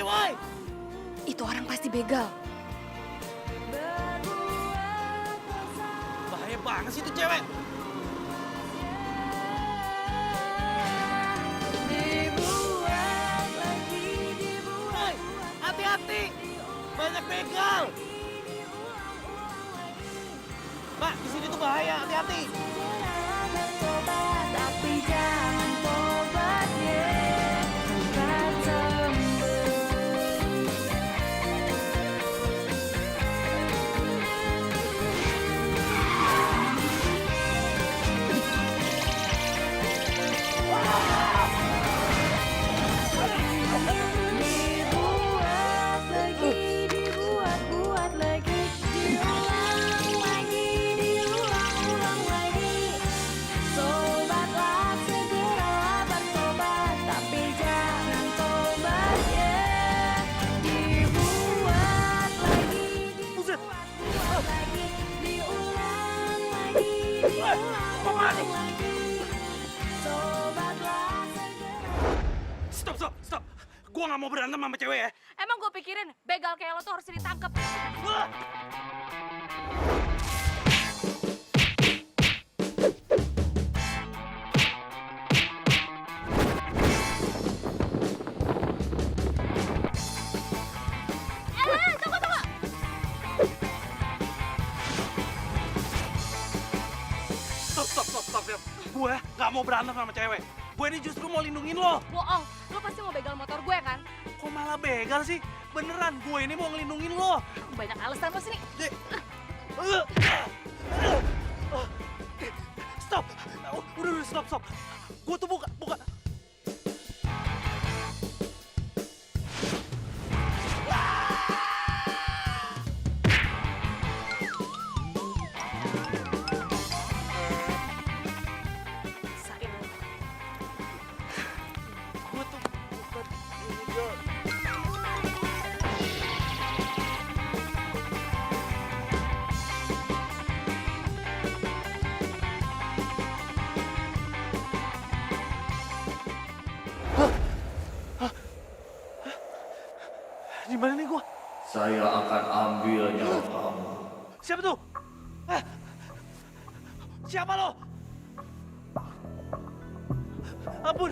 woi! Itu orang pasti begal. Bahaya banget sih itu cewek. Woi, hati-hati! Banyak begal! Mbak, di sini tuh bahaya, hati-hati! Tapi jangan tobat dibuat lagi, diulang lagi. Sobatlah segeralah bertobat, tapi jangan tobat ya. Dibuat lagi, diulang lagi. Sobatlah segera. Stop! Gua nggak mau berantem sama cewek ya. Emang gue pikirin begal kayak lo tuh harus ditangkap. Wah! Tunggu. Stop. Gue nggak mau berantem sama cewek. Gue ini justru mau lindungin lo. Bohong, lo pasti mau begal motor gue kan? Kok malah begal sih? Beneran, gue ini mau ngelindungin lo. Banyak alasan lo sini. Stop! Udah, stop. Gue tuh buka. Sain lo. Gue tuh bukan ini, John. Di mana nih gua? Saya akan ambil nyawa kamu. Siapa tuh? Siapa lo? Ampun!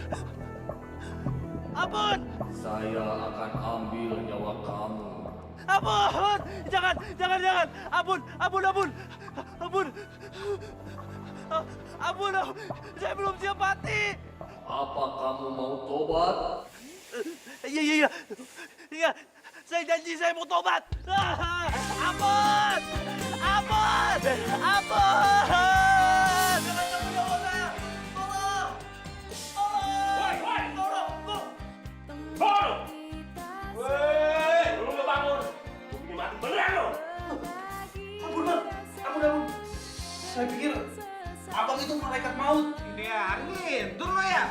Saya akan ambil nyawa kamu. Ampun! Jangan! Ampun! Saya belum siap mati! Apa kamu mau tobat? Iya. Saya janji saya mau tobat. Ampun! Lu bangun. Bikin mati beneran lo. Ampun. Saya pikir abang itu malaikat maut. Ini ya, tidur lo ya.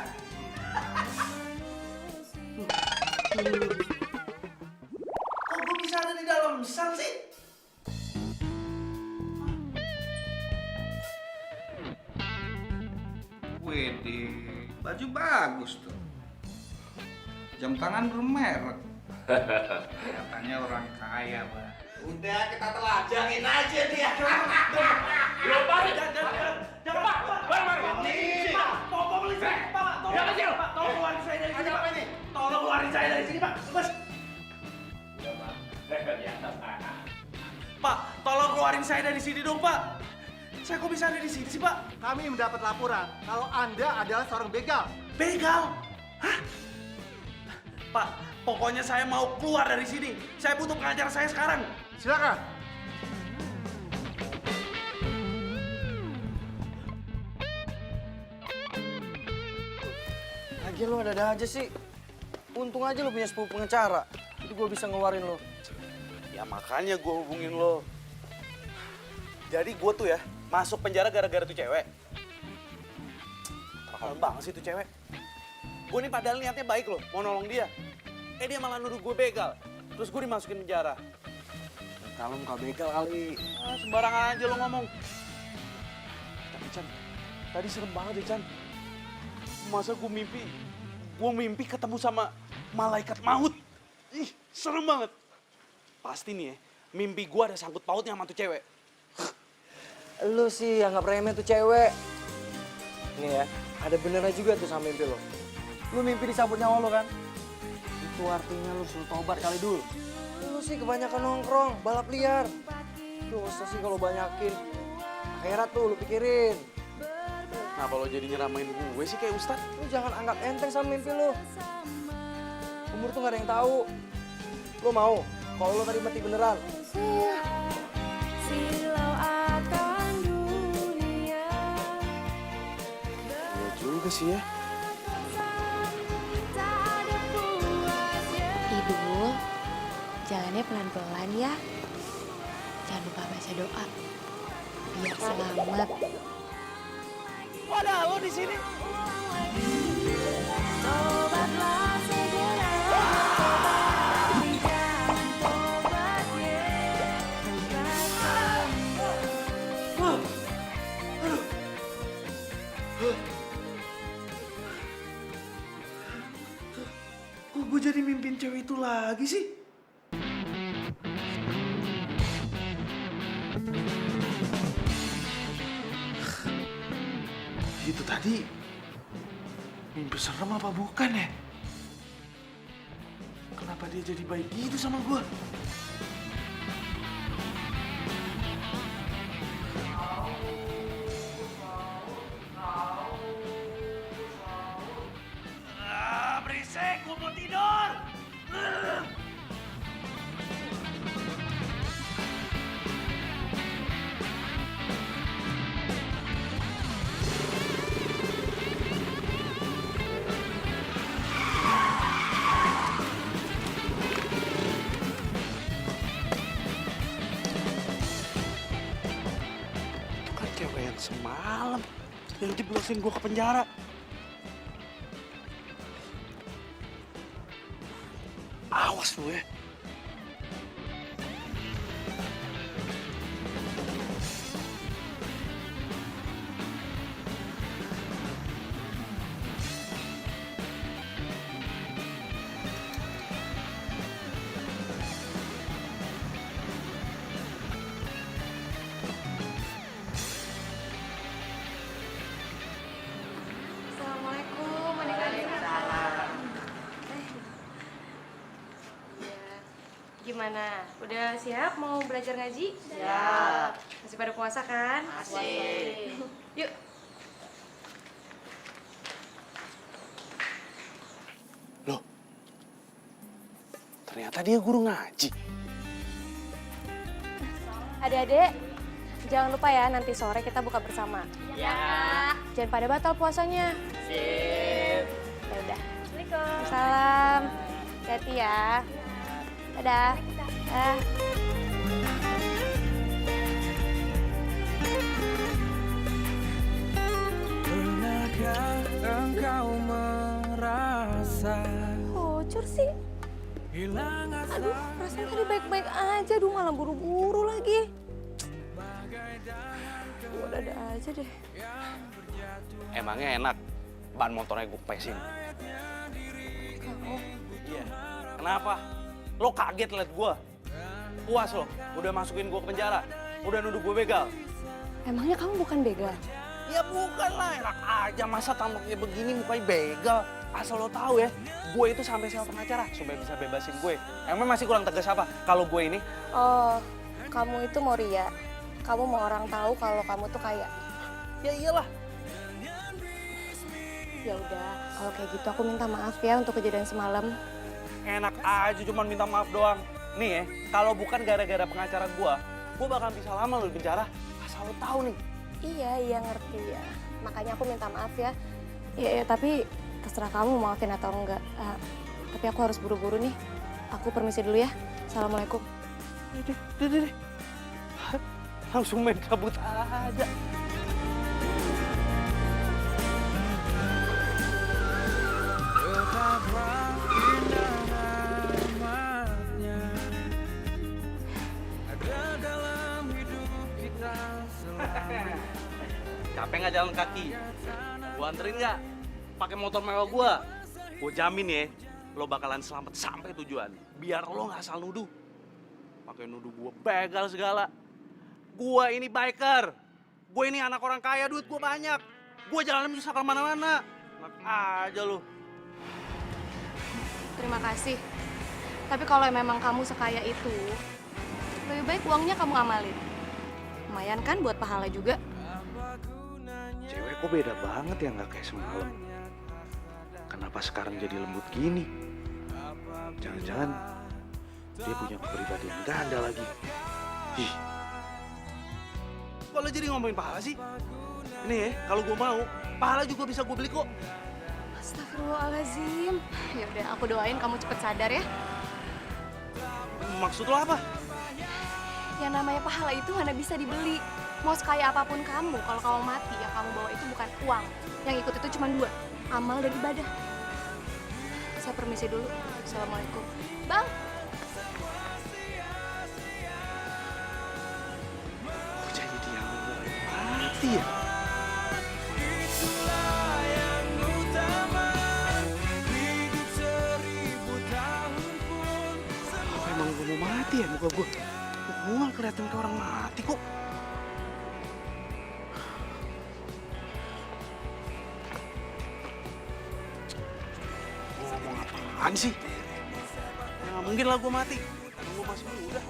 Kok gue bisa ada di dalam sel sih? Wede, baju bagus tuh. Jam tangan bermerek. Katanya orang kaya, Pak. Udah kita telajangin aja dia. Lo balik. Jangan, Pak. Ini, Pak. Tolong beli saya, Pak. Tolong keluarin saya dari sini, Pak. Tolong keluarin saya dari sini, Pak. Mas. Pak, tolong keluarin saya dari sini dong, Pak. Saya kok bisa ada di sini sih, Pak? Kami mendapat laporan kalau Anda adalah seorang begal. Begal? Hah? Pak, pokoknya saya mau keluar dari sini. Saya butuh pengacara saya sekarang. Silakan. Lagi lo ada aja sih. Untung aja lo punya sepupu pengacara. Jadi gue bisa ngeluarin lo. Ya makanya gue hubungin lo. Jadi gue tuh ya masuk penjara gara-gara tuh cewek. Terlalu banget sih tuh cewek. Gue nih padahal niatnya baik loh, mau nolong dia. Dia malah nuduh gue begal. Terus gue dimasukin penjara. Kalau muka begal kali. Sembarangan aja lo ngomong. Tapi Chan, tadi serem banget ya Chan. Masa gue mimpi ketemu sama malaikat maut. Ih, serem banget. Pasti nih ya, mimpi gue ada sangkut pautnya sama tuh cewek. Lu sih anggap remeh tuh cewek. Nih ya, ada benernya juga tuh sama mimpi lo. Lu mimpi disambut nyawa lo kan? Itu artinya lu suruh tobat kali dulu. Lu sih kebanyakan nongkrong, balap liar. Dosa sih kalau banyakin. Akhirat tuh lu pikirin. Kenapa lo jadi nyeramain gue sih kayak Ustadz? Lu jangan anggap enteng sama mimpi lu. Umur tuh gak ada yang tahu. Lu mau kalau lu tadi mati beneran? Silau akan dunia. Iya juga sih ya. Tak ada puasnya. Ibu, jalannya pelan-pelan ya. Jangan lupa baca doa. Biar selamat. Wadah, lo di sini. Tobatlah segera. Tobat, jangan tobat Kok gue jadi mimpin cewek itu lagi sih? Itu tadi mimpi serem apa bukan ya? Kenapa dia jadi baik gitu sama gue? Berisik, gue mau tidur. Itu kan cewek yang semalam yang jeblosin gue ke penjara. Awas lu ya. Assalamualaikum, Waalaikumsalam. Gimana? Udah siap mau belajar ngaji? Siap. Masih pada puasa kan? Masih. Yuk. Loh, ternyata dia guru ngaji. Adik-adik, jangan lupa ya nanti sore kita buka bersama. Ya. Jangan pada batal puasanya. Sip. Ya udah. Assalamualaikum. Salam. Hati-hati ya. Dadah. Pernahkah engkau merasa Bocor sih. hilang asa? Aduh, perasaan tadi baik-baik aja. Aduh, malah buru-buru lagi. Udah aja deh. Emangnya enak ban motornya gue pesin? Kamu. Iya. Kenapa? Lo kaget liat gue? Puas lo? Udah masukin gue ke penjara? Udah nuduh gue begal? Emangnya kamu bukan begal? Ya bukan lah, enak aja masa tampaknya begini mukanya begal. Asal lo tahu ya, gue itu sampai sewa pengacara supaya bisa bebasin gue. Emang masih kurang tegas apa? Kalau gue ini, Oh, kamu itu mau ria. Kamu mau orang tahu kalau kamu tuh kaya. ya iyalah. Ya udah, kalau kayak gitu aku minta maaf ya untuk kejadian semalam. Enak aja cuman minta maaf doang. Nih ya, kalau bukan gara-gara pengacara gue bakal bisa lama lo di penjara. Asal lo tahu nih. Iya ngerti ya. Makanya aku minta maaf ya. Ya, tapi terserah kamu mau maafin atau enggak. Tapi aku harus buru-buru nih. Aku permisi dulu ya. Assalamualaikum. Deh. Langsung main cabut aja. Betapa indah amatnya ada dalam hidup kita selama. Capek nggak jalan kaki? Gua anterin nggak? Pakai motor mewah gua. Gua jamin ya, lo bakalan selamat sampai tujuan. Biar lo nggak asal nuduh. Pakai nuduh gue begal segala. Gue ini biker. Gue ini anak orang kaya, duit gue banyak. Gue jalan bisa kemana-mana. Enak aja lo. Terima kasih. Tapi kalau memang kamu sekaya itu, lebih baik uangnya kamu amalin. Lumayan kan buat pahala juga. Cewek kok beda banget ya nggak kayak semalam. Kenapa sekarang jadi lembut gini? Jangan-jangan dia punya kepribadian ganda lagi. Ih. Kok lo jadi ngomongin pahala sih? Ini ya, kalau gue mau, pahala juga bisa gue beli kok. Astagfirullahaladzim. Ya udah, aku doain kamu cepet sadar ya. Maksud lo apa? Yang namanya pahala itu mana bisa dibeli. Mau sekaya apapun kamu, kalau kamu mati, yang kamu bawa itu bukan uang. Yang ikut itu cuma dua, amal dan ibadah. Saya permisi dulu. Assalamualaikum. Bang. Kok jadi dia mati ya? Itulah yang utama, hidup 1000 tahun pun Apa emang gue mau mati ya muka gue? Gue nggak kelihatan kayak orang mati kok. Ngomong apaan sih? Ya nggak mungkin lah gue mati. Gue masih muda.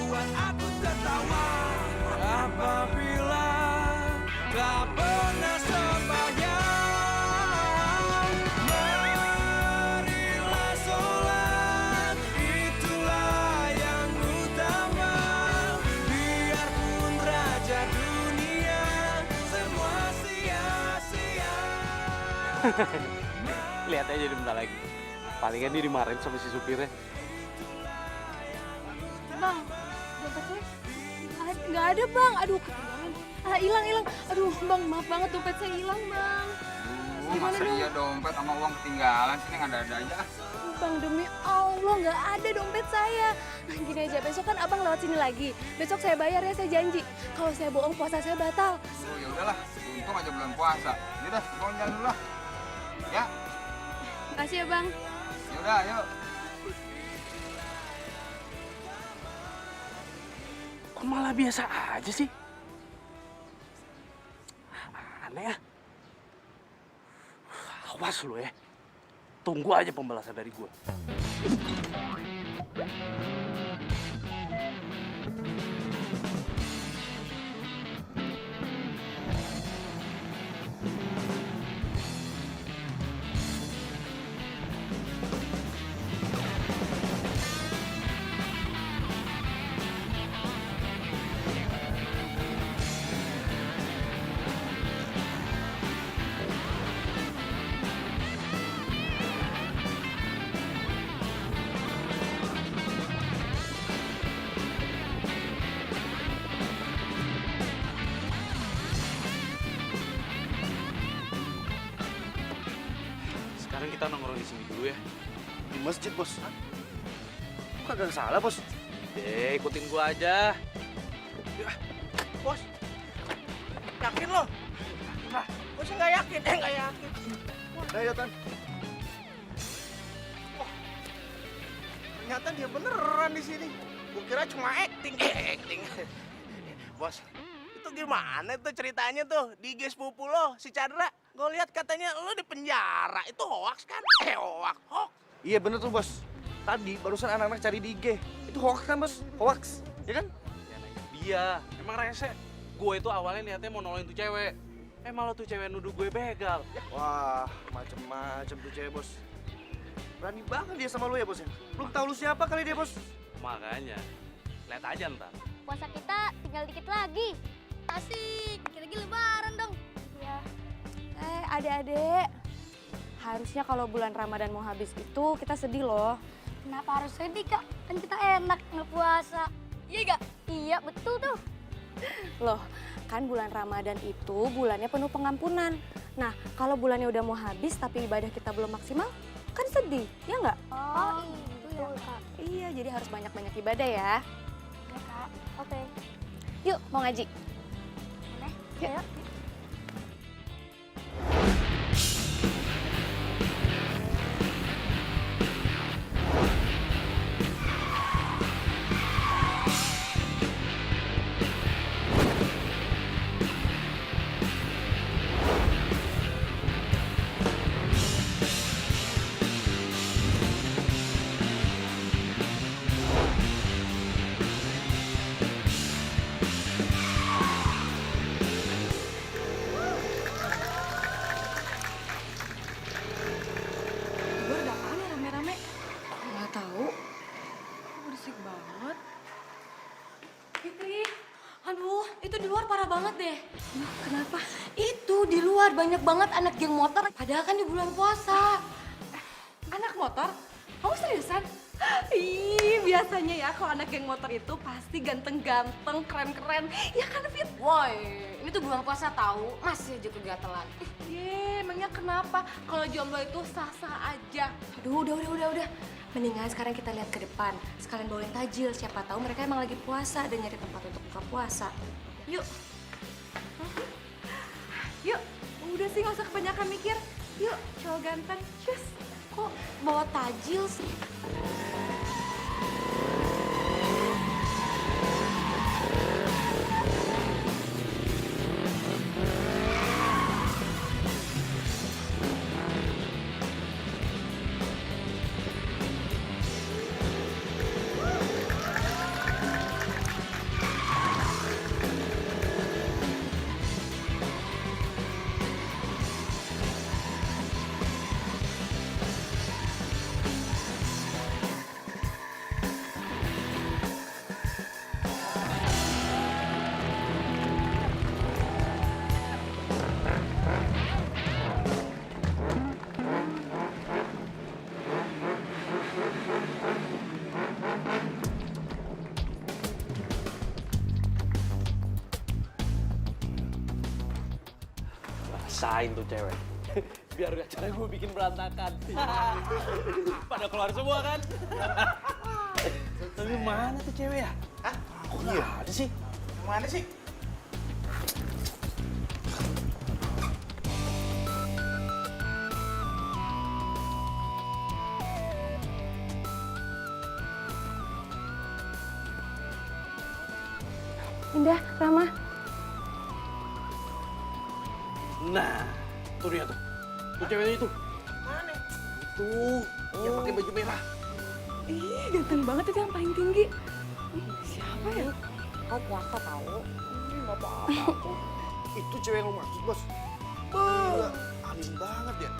membuat aku tertawa apabila tak pernah sembahyang. Marilah sholat, itulah yang utama. Biarpun raja dunia semua sia-sia. Lihat aja jadi bentar lagi. Palingan dia dimarahin sama si supirnya. Bang, dompetnya nggak ada bang. Aduh, ketinggalan. Hilang. Aduh, bang, maaf banget dompet saya hilang bang. Masa iya dompet sama uang ketinggalan sih, nggak ada aja. Bang, demi Allah nggak ada dompet saya. Nah, gini aja, besok kan abang lewat sini lagi. Besok saya bayar ya, saya janji. Kalau saya bohong, puasa saya batal. Oh ya udahlah, untung aja bulan puasa. Yaudah, mau jalan dulu lah. Ya, Makasih ya bang. yaudah, yuk. Kok malah biasa aja sih? Aneh ya. Awas lu ya. Tunggu aja pembalasan dari gue. Sekarang kita nongkrong di sini dulu ya. Di masjid, bos. Kok kagak salah, bos? Ikutin gua aja. Bos, yakin lo? Nah, bos nggak yakin, nggak yakin. Ayo, Tan. Ternyata dia beneran di sini. Gue kira cuma acting. Bos, itu gimana tuh ceritanya tuh di IG sepupu lo, si Chandra? Gue lihat katanya lo di penjara. Itu hoax kan? Hoax. Iya bener tuh, bos. Tadi barusan anak-anak cari di IG. Itu hoax kan, bos? Hoax, ya kan? Ya nanya dia. Emang rese. Gue itu awalnya niatnya mau nolongin tuh cewek. Malah tuh cewek nuduh gue begal. Wah, macem-macem tuh cewek, bos. Berani banget dia sama lu ya, bos ya? Belum tahu lu siapa kali dia, bos. Makanya, lihat aja ntar. Puasa kita tinggal dikit lagi. Asik, dikit lagi lebaran dong. Iya. Adik-adik, harusnya kalau bulan Ramadan mau habis itu kita sedih loh. Kenapa harus sedih, Kak? Kan kita enak ngepuasa. Iya gak? Iya, betul tuh. Loh, kan bulan Ramadan itu bulannya penuh pengampunan. Nah, kalau bulannya udah mau habis tapi ibadah kita belum maksimal, kan sedih, ya nggak? Oh, itu ya, Kak. Iya, jadi harus banyak-banyak ibadah ya. Ya, Kak. Oke. Yuk, mau ngaji. Boleh? Yuk. Ayo. itu di luar parah banget deh. Kenapa? Itu di luar banyak banget anak geng motor. Padahal kan di bulan puasa. Anak motor? Kamu seriusan? Ih, biasanya ya kalau anak geng motor itu pasti ganteng-ganteng, keren-keren. Ya kan, Fit? Woi, ini tuh bulan puasa tahu, masih aja kegatelan. Emangnya kenapa? Kalau jomblo itu sah-sah aja. Aduh, udah. Mendingan sekarang kita lihat ke depan. Sekalian bawain tajil, siapa tahu mereka emang lagi puasa dan nyari tempat untuk buka puasa. Yuk. Yuk, udah sih nggak usah kebanyakan mikir. Yuk, cowok ganteng. Cus, kok bawa tajil sih? Rasain tuh cewek. Biar acara gue bikin berantakan. Pada keluar semua kan? Tapi mana tuh cewek ya? Hah? Kok nggak ada sih? Mana sih? Indah, Rama. Nah, tuh dia tuh. Tuh ceweknya itu. Mana? Tuh, yang pakai baju merah. Ih, ganteng banget itu yang paling tinggi. Siapa ya? Kau puasa tahu? Nggak apa-apa. Itu cewek yang lo maksud, Bos. Gila, alim banget ya.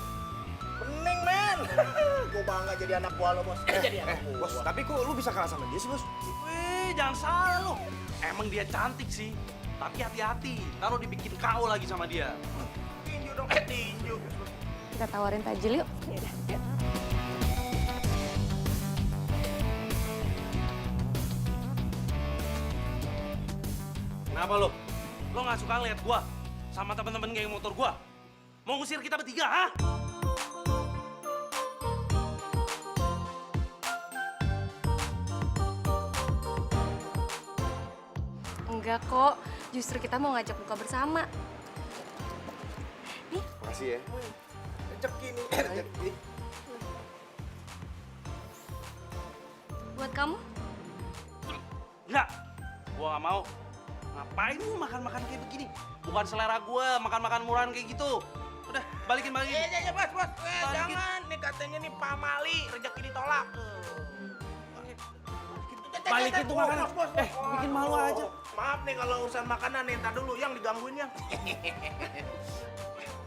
Bening, men. Gue bangga jadi anak buah lo, Bos. Jadi anak buah. Bos, tapi kok lu bisa kalah sama dia sih, Bos? Wih, jangan salah lo. Emang dia cantik sih. Tapi hati-hati, taruh dibikin KO lagi sama dia. Tinju dong, tinju. Kita tawarin tajil yuk. Yaudah, yuk. Kenapa lo? Lo nggak suka ngeliat gua sama temen-temen geng motor gua? Mau ngusir kita bertiga, ha? Enggak kok, justru kita mau ngajak buka bersama. Nih, Makasih ya. Rezeki nih, rezeki. buat kamu. Enggak, gua nggak mau. Ngapain lu makan-makan kayak begini? Bukan selera gua makan-makan murahan kayak gitu. Udah, balikin. Ya, Bos. Balikin. Jangan. Nih katanya nih Pak Mali, rezeki ditolak. Balikin tuh makanan. Bos. Bikin malu aja. Maaf nih kalau urusan makanan nih, ntar dulu yang digangguin yang.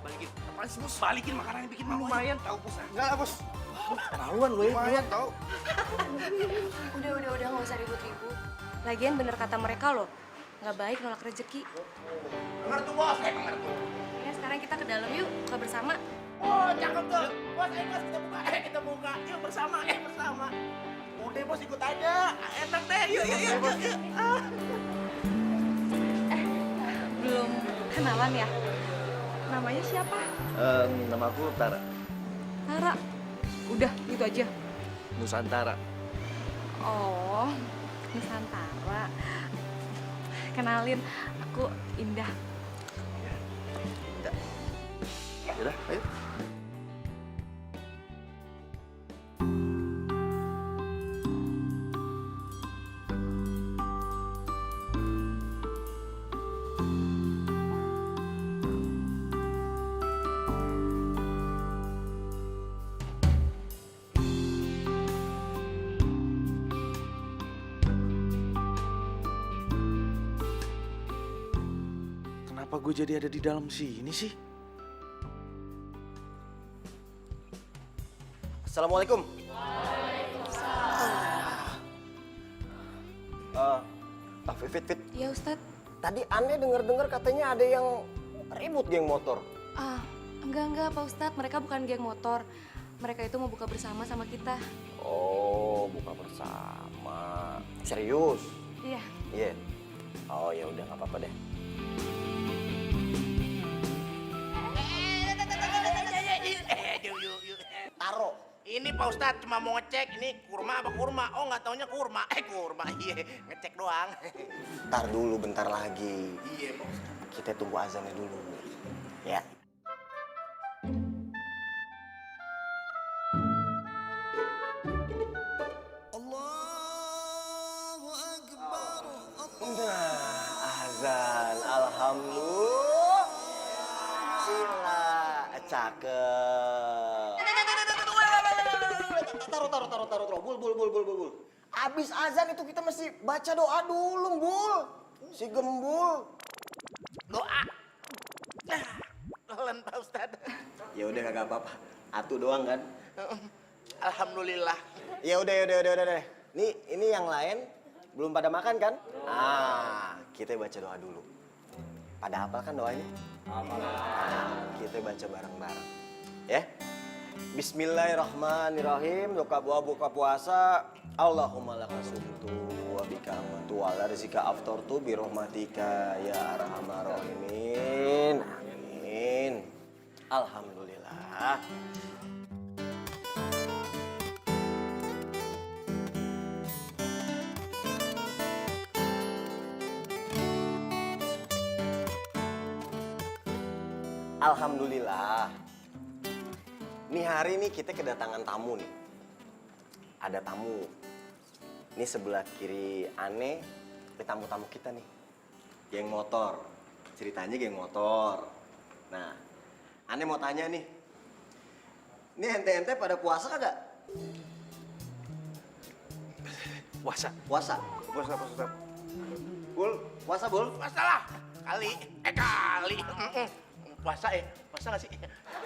Balikin. Apaan sih, Bos? Balikin makanannya bikin malu aja. Lumayan tahu, Bos. Enggak lah, Bos. Maluan lu ya. Lumayan tahu. Udah, nggak usah ribut-ribut. Lagian bener kata mereka loh, nggak baik nolak rezeki. Dengar tuh, Bos. Dengar tuh. Ya sekarang kita ke dalam yuk, buka bersama. Oh, cakep tuh. Bos, ayo Bos, kita buka. Yuk bersama. Udah, Bos, ikut aja. Enak deh. Yuk. Belum kenalan ya? Namanya siapa? Nama aku Tara. Tara. Udah, gitu aja. Nusantara. Oh, Nusantara. Kenalin, aku Indah. Yaudah, ayo. Kenapa gue jadi ada di dalam sini sih? Assalamualaikum. Fit. Iya Ustadz. Tadi aneh denger-dengar katanya ada yang ribut geng motor. Ah, enggak Pak Ustadz, mereka bukan geng motor. Mereka itu mau buka bersama sama kita. Oh, buka bersama. Serius? Iya. Iya. Oh ya udah nggak apa-apa deh. Taro. Ini Pak Ustadz cuma mau ngecek ini kurma apa kurma. Oh nggak taunya kurma. Kurma. Iya, ngecek doang. Ntar dulu bentar lagi. Iya Pak Ustadz. Kita tunggu azannya dulu. Ya. Nah, azan. Alhamdulillah. Sila. Cakep. Taruh. Bul. Abis azan itu kita mesti baca doa dulu, Bul. Si Gembul. Doa. Pelan Pak Ustadz. Ya udah kagak apa-apa. Atu doang kan? Alhamdulillah. Ya udah. Nih, ini yang lain belum pada makan kan? Kita baca doa dulu. Pada hafal kan doanya? Kita baca bareng-bareng. Ya? Bismillahirrahmanirrahim. Buka puasa. Allahumma lakasumtu wa bika amantu wa ala rizika aftartu bi rahmatika ya arhamar rahimin. Amin. Alhamdulillah. Alhamdulillah. Nih hari ini kita kedatangan tamu nih. Ada tamu. Ini sebelah kiri Ane, ini tamu-tamu kita nih. Geng motor. Ceritanya geng motor. Nah, Ane mau tanya nih. Ini ente-ente pada puasa kagak? Puasa. Puasa. Bul, puasa Bul? Puasa lah. Kali. Puasa nggak sih?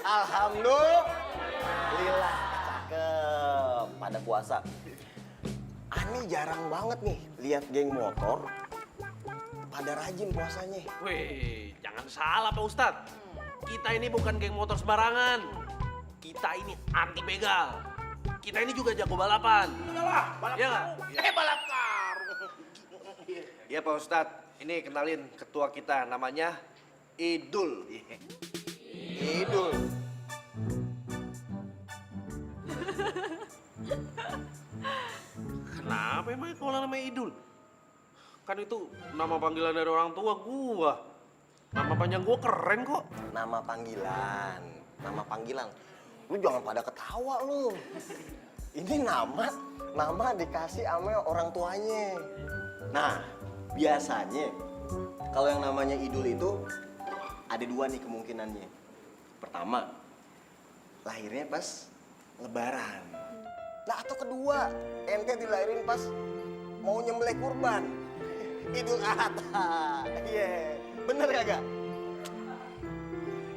Alhamdulillah, cakep. Pada puasa. Ani jarang banget nih lihat geng motor pada rajin puasanya. Wih, jangan salah Pak Ustadz. Kita ini bukan geng motor sembarangan. Kita ini anti begal. Kita ini juga jago balapan. Balap Iya nggak? balap karung. Ya Pak Ustadz, ini kenalin ketua kita namanya Idul. Idul. Kenapa emang kalau namanya Idul? Kan itu nama panggilan dari orang tua gua. Nama panjang gua keren kok. Nama panggilan. Lu jangan pada ketawa lu. Ini nama dikasih sama orang tuanya. Nah, biasanya kalau yang namanya Idul itu ada dua nih kemungkinannya. Pertama, lahirnya pas Lebaran. Nah, atau kedua, ente dilahirin pas mau nyembelih kurban. Idul Adha. Iya, bener kagak?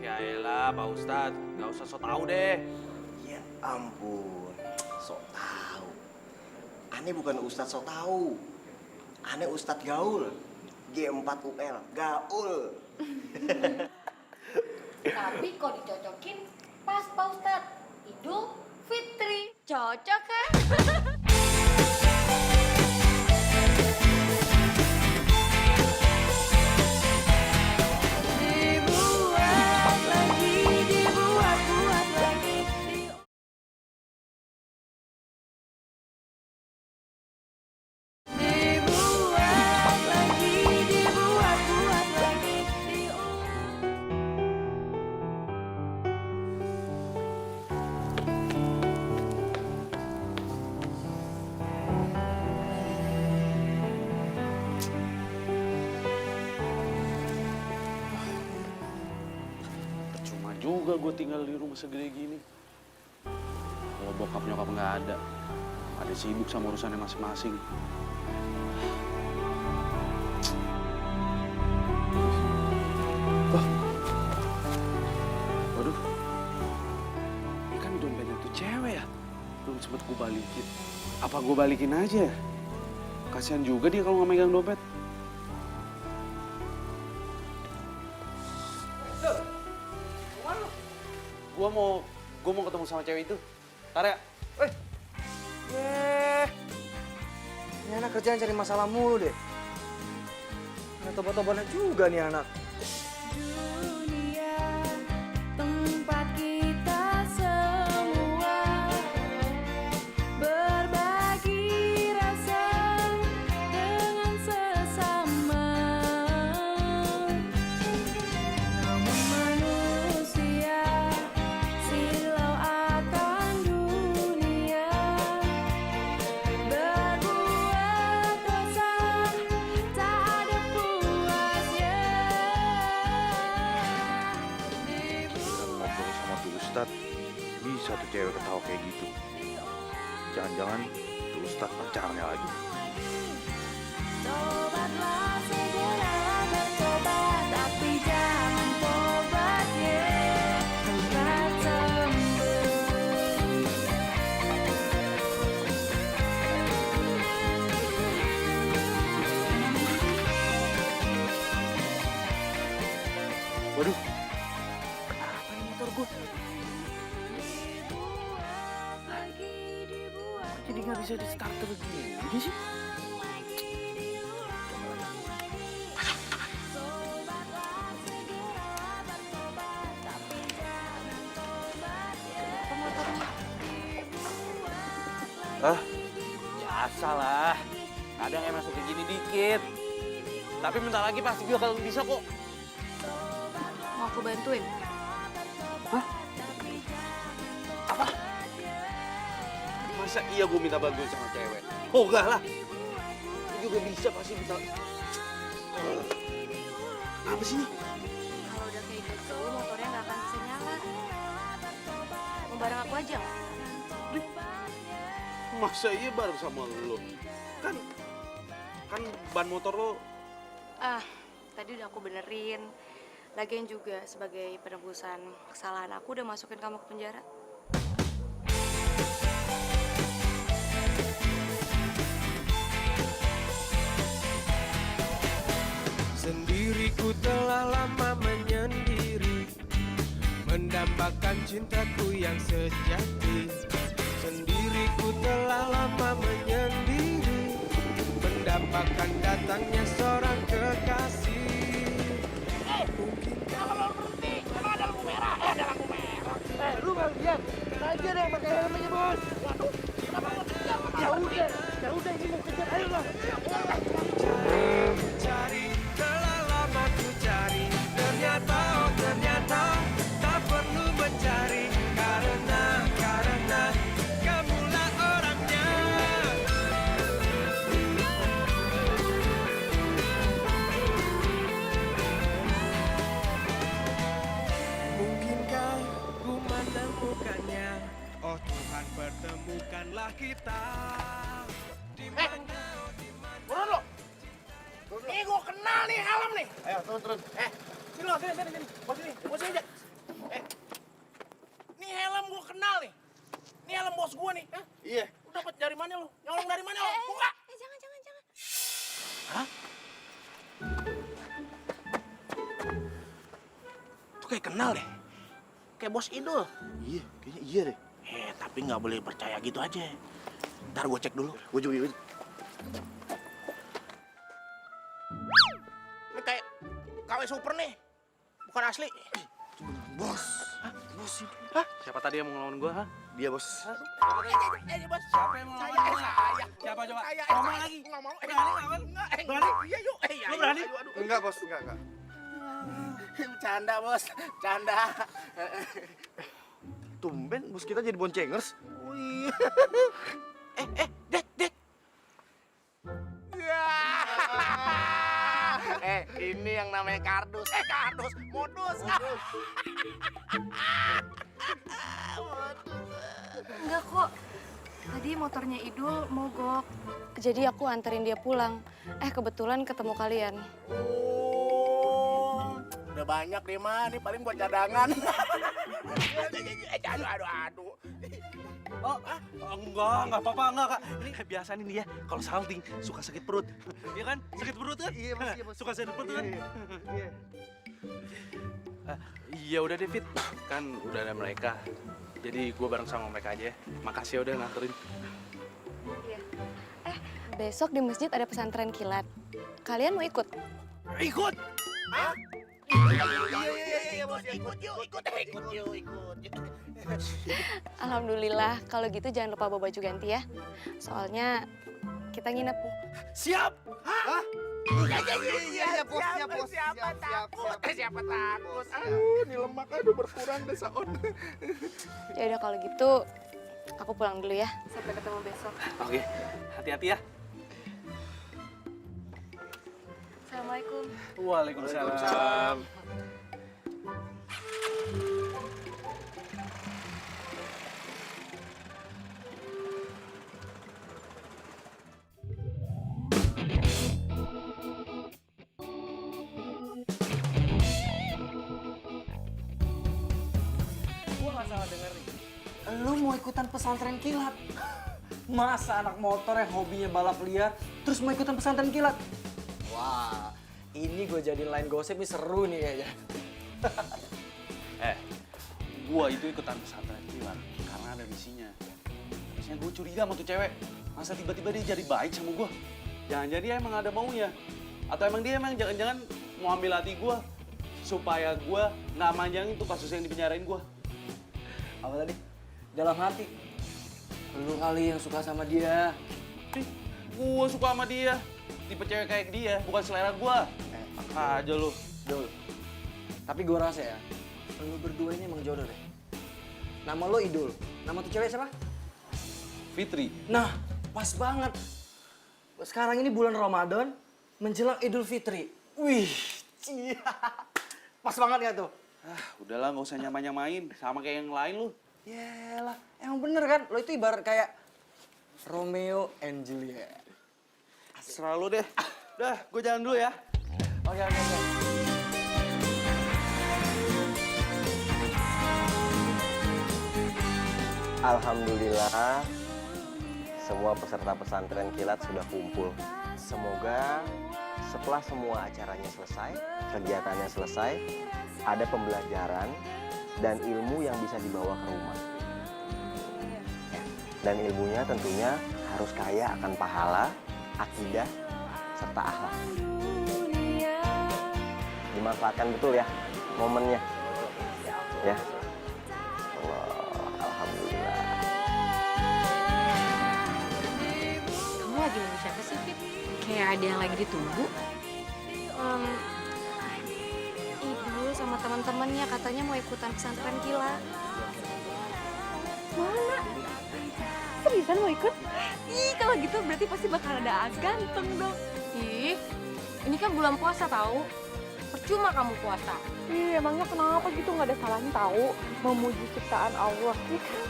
Ya elah Pak Ustadz, nggak usah so tau deh. Ya ampun, sok tahu. Ane bukan Ustadz sok tahu. Ane Ustadz gaul. G4UL, gaul. Tapi kok dicocokin pas Pak Ustadz. Idul Fitri. Cocok kan? Dibuat lagi, dibuat lagi. Dibuat lagi, dibuat lagi. Percuma juga gue tinggal di rumah segede gini. Kalau bokap nyokap nggak ada sibuk sama urusannya masing-masing. Waduh, ini kan dompetnya tuh cewek ya. Belum sempet gue balikin. Apa gue balikin aja? Kasihan juga dia kalau nggak megang dompet. Gue mau ketemu sama cewek itu. Ntar ya. Ini anak kerjaan cari masalah mulu deh. Ada tobat-tobatnya juga nih anak. Dunia tempat kita semua berbagi rasa dengan sesama. Namun manusia silau akan dunia, berbuat dosa tak ada puasnya. Ngobrol sama tuh Ustadz, bisa tuh cewek ketawa kayak gitu. Jangan-jangan tuh Ustadz pacarnya lagi. Tobatlah segeralah bertobat, tapi jangan tobatnya cepat sembuh. Waduh, kenapa ini motor gue? Jadi nggak bisa di starter gini sih? Biasa lah. Kadang emang suka gini dikit. Tapi bentar lagi pasti bakal bisa kok. Mau aku bantuin? Masa iya gue minta bantuan sama cewek? Oh enggak lah. Ini juga bisa pasti bisa. Apa sih ini? Kalau udah kayak gitu, motornya nggak akan bisa nyala. Mau bareng aku aja nggak? Masa iya bareng sama lo? Kan ban motor lo. Tadi udah aku benerin. Lagian juga sebagai penebusan kesalahan aku udah masukin kamu ke penjara. Sendiriku telah lama menyendiri, mendambakan cintaku yang sejati. Sendiriku telah lama menyendiri, mendambakan datangnya seorang kekasih. Kalau berhenti, emang ada lampu merah? Ada lampu merah. Lu nggak lihat? Aja deh pakai helmnya bos. Waduh, kenapa lo tidak? Ya udah ini mau kejar, ayo lah. Cari, telah lama ku cari, ternyata tak perlu mencari, karena kamulah orangnya. Mungkinkah ku menemukannya? Oh Tuhan, pertemukanlah kita. Turun lo. Nih gue kenal nih helm nih. Ayo turun. Sini lo, sini. Bos aja. Nih helm gue kenal nih. Nih helm bos gue nih. Iya. Lu dapat dari mana lu? Nyolong dari mana lo? Buka. Jangan. Hah? Tuh kayak kenal deh. Kayak bos Idul. Iya, kayaknya iya deh. Tapi nggak boleh percaya gitu aja. Ntar gue cek dulu. Gue juga. Ini kayak KW Super nih. Bukan asli. Bos. Bos ini. Siapa tadi yang mau ngelawan gue, ha? Dia bos. Bos. Siapa yang mau ngelawan gue? Siapa coba? Ngomong lagi. Nggak mau. Berani? Iya yuk. Lu berani? Enggak bos, enggak. Bercanda bos, bercanda. Tumben bos kita jadi boncengers. Wih. Dek. Ini yang namanya kardus. Modus. Enggak kok. Tadi motornya Idul mogok. Jadi aku anterin dia pulang. Kebetulan ketemu kalian. Oh, udah banyak deh mah. Ini paling buat cadangan. Aduh. Enggak apa-apa, Kak. Ini biasa nih dia, kalau salting suka sakit perut. Iya kan? Sakit perut kan? Iya, bos. Suka sakit perut kan? Iya. Iya udah David, kan udah ada mereka. Jadi gue bareng sama mereka aja ya. Makasih ya udah nganterin. Iya. Besok di masjid ada pesantren kilat. Kalian mau ikut? Ikut? Hah? Iya, bos. Ikut yuk. Alhamdulillah, kalau gitu jangan lupa bawa baju ganti ya. Soalnya kita nginep. Siap! Hah? Iya, bos. Siapa takut? Aduh, ini lemaknya udah berkurang deh, Saon. Ya udah kalau gitu, aku pulang dulu ya. Sampai ketemu besok. Oke, hati-hati ya. Assalamualaikum. Waalaikumsalam. Gua nggak salah denger nih. Lu mau ikutan pesantren kilat? Masa anak motor yang hobinya balap liar terus mau ikutan pesantren kilat? Wah, ini gue jadiin line gosip nih, seru nih kayaknya. Gua itu ikutan pesantren kilat karena ada misinya. Misinya gue curiga sama tuh cewek. Masa tiba-tiba dia jadi baik sama gua? Jangan-jangan dia emang ada maunya. Atau emang dia emang jangan-jangan mau ambil hati gua supaya gua nggak manjangin tuh kasus yang dipenjarain gua. Apa tadi? Dalam hati. Lu kali yang suka sama dia. Gua suka sama dia. Tipe cewek kayak dia, bukan selera gua. Aja lu. Dul. Tapi gue rasa ya, lu berdua ini emang jodoh deh. Nama lo Idul. Nama tuh cewek siapa? Fitri. Nah, pas banget. Sekarang ini bulan Ramadan, menjelang Idul Fitri. Wih, cia. Pas banget ya tuh? Udahlah, nggak usah nyamain sama kayak yang lain lu. Yelah, emang bener kan? Lo itu ibarat kayak Romeo and Juliet. Serah lu deh. Udah, gue jalan dulu ya. Oke. Alhamdulillah, semua peserta pesantren kilat sudah kumpul. Semoga setelah semua acaranya selesai, kegiatannya selesai, ada pembelajaran dan ilmu yang bisa dibawa ke rumah. Dan ilmunya tentunya harus kaya akan pahala, akidah, serta akhlak. Dimanfaatkan betul ya momennya. Ya. Alhamdulillah. Kamu lagi nunggu siapa sih, Fit? Kayak ada yang lagi ditunggu. Idul sama teman-temannya katanya mau ikutan pesantren kilat. Mana? Seriusan mau ikut? Ih, kalau gitu berarti pasti bakal ada ganteng dong. Ih, ini kan bulan puasa tahu. Percuma kamu puasa. Ih, emangnya kenapa gitu, nggak ada salahnya tahu memuji ciptaan Allah. Iya kan?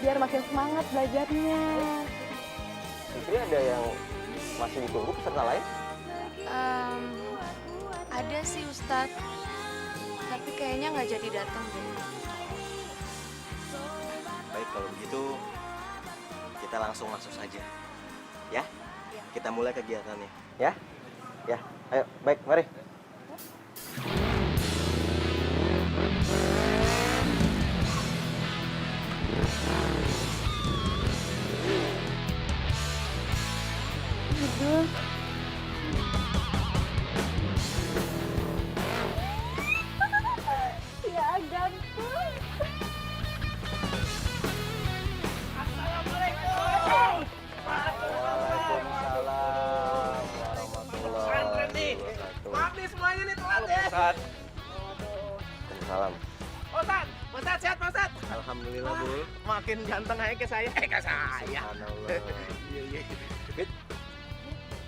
Biar makin semangat belajarnya. Fitri, ada yang masih ditunggu peserta lain? Ada sih Ustadz, tapi kayaknya nggak jadi datang deh. Baik, kalau begitu kita langsung masuk saja. Ya? Kita mulai kegiatannya. Ya? Ya, ayo. Baik, mari. Idul. Ya, ganteng. Assalamualaikum. Waalaikumsalam warahmatullahi wabarakatuh. Maaf nih semuanya nih telat ya. Waalaikumsalam. Ustaz sehat Pak Ustaz? Alhamdulillah, Bu. Makin ganteng aja ke saya. Ke saya. Subhanallah. Iya. Fit,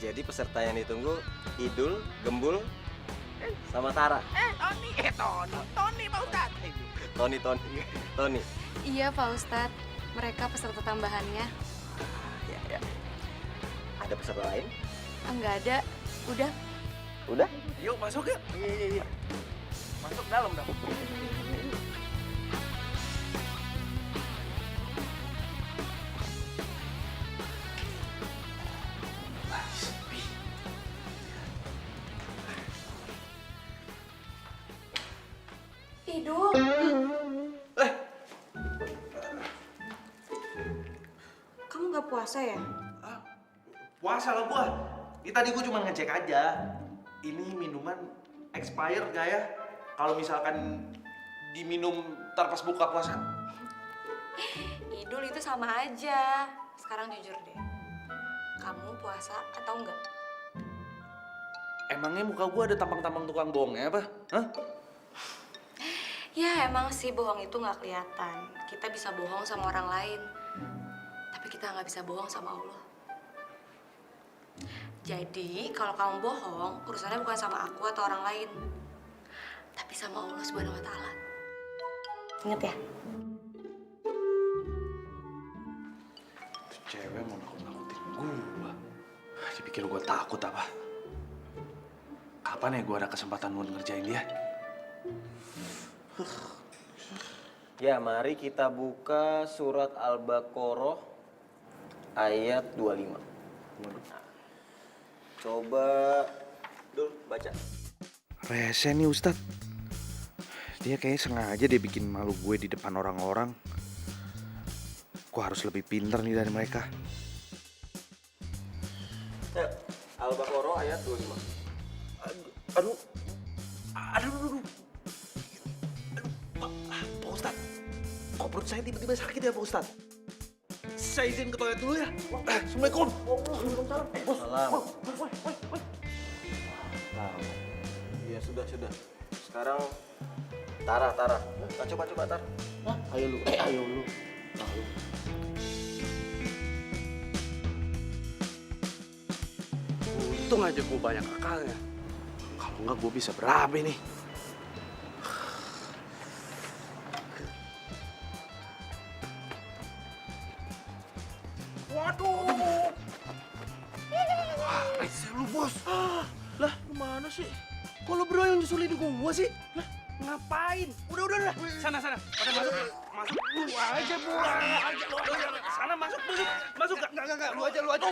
jadi peserta yang ditunggu Idul, Gembul, sama Tara. Tony Pak Ustaz. Tony. Iya Pak Ustadz, mereka peserta tambahannya. Ya. Ada peserta lain? Enggak ada, udah. Udah? Yuk masuk yuk. Iya. Masuk dalam dong. nggak puasa ya? Puasa lah gua. Ini tadi gua cuma ngecek aja. Ini minuman expired gak ya? Kalau misalkan diminum ntar pas buka puasa. Idul itu sama aja. Sekarang jujur deh. Kamu puasa atau enggak? Emangnya muka gua ada tampang-tampang tukang bohongnya apa? Hah? Ya emang sih bohong itu nggak kelihatan. Kita bisa bohong sama orang lain. Tapi kita nggak bisa bohong sama Allah. Jadi kalau kamu bohong, urusannya bukan sama aku atau orang lain. Tapi sama Allah Subhanahu wa Ta'ala. Ingat ya? Tuh cewek mau nakut-nakutin gua. Dipikir gua takut apa? Kapan ya gua ada kesempatan buat ngerjain dia? Ya, mari kita buka surat Al-Baqarah ayat 25. Coba Dul baca. Rese nih Ustadz. Dia kayaknya sengaja dia bikin malu gue di depan orang-orang. Gue harus lebih pintar nih dari mereka. Ayo, Al-Baqarah ayat 25. Aduh. Pak Ustadz, kok perut saya tiba-tiba sakit ya Pak Ustadz? Saya izin ke toilet dulu ya. Assalamualaikum. Salam. Ya sudah. Sekarang Tara. Coba Tar. Ayo lu. Untung aja gue banyak akalnya. Kalau enggak gue bisa berabe nih. Waduh. Wah, rese lu bos. Lah, gimana sih? Kok lu berdua yang nyusulin gua sih? Lah, ngapain? Udah. Sana. Pada masuk. Lu aja, Bu. Sana masuk. Enggak. Lu aja.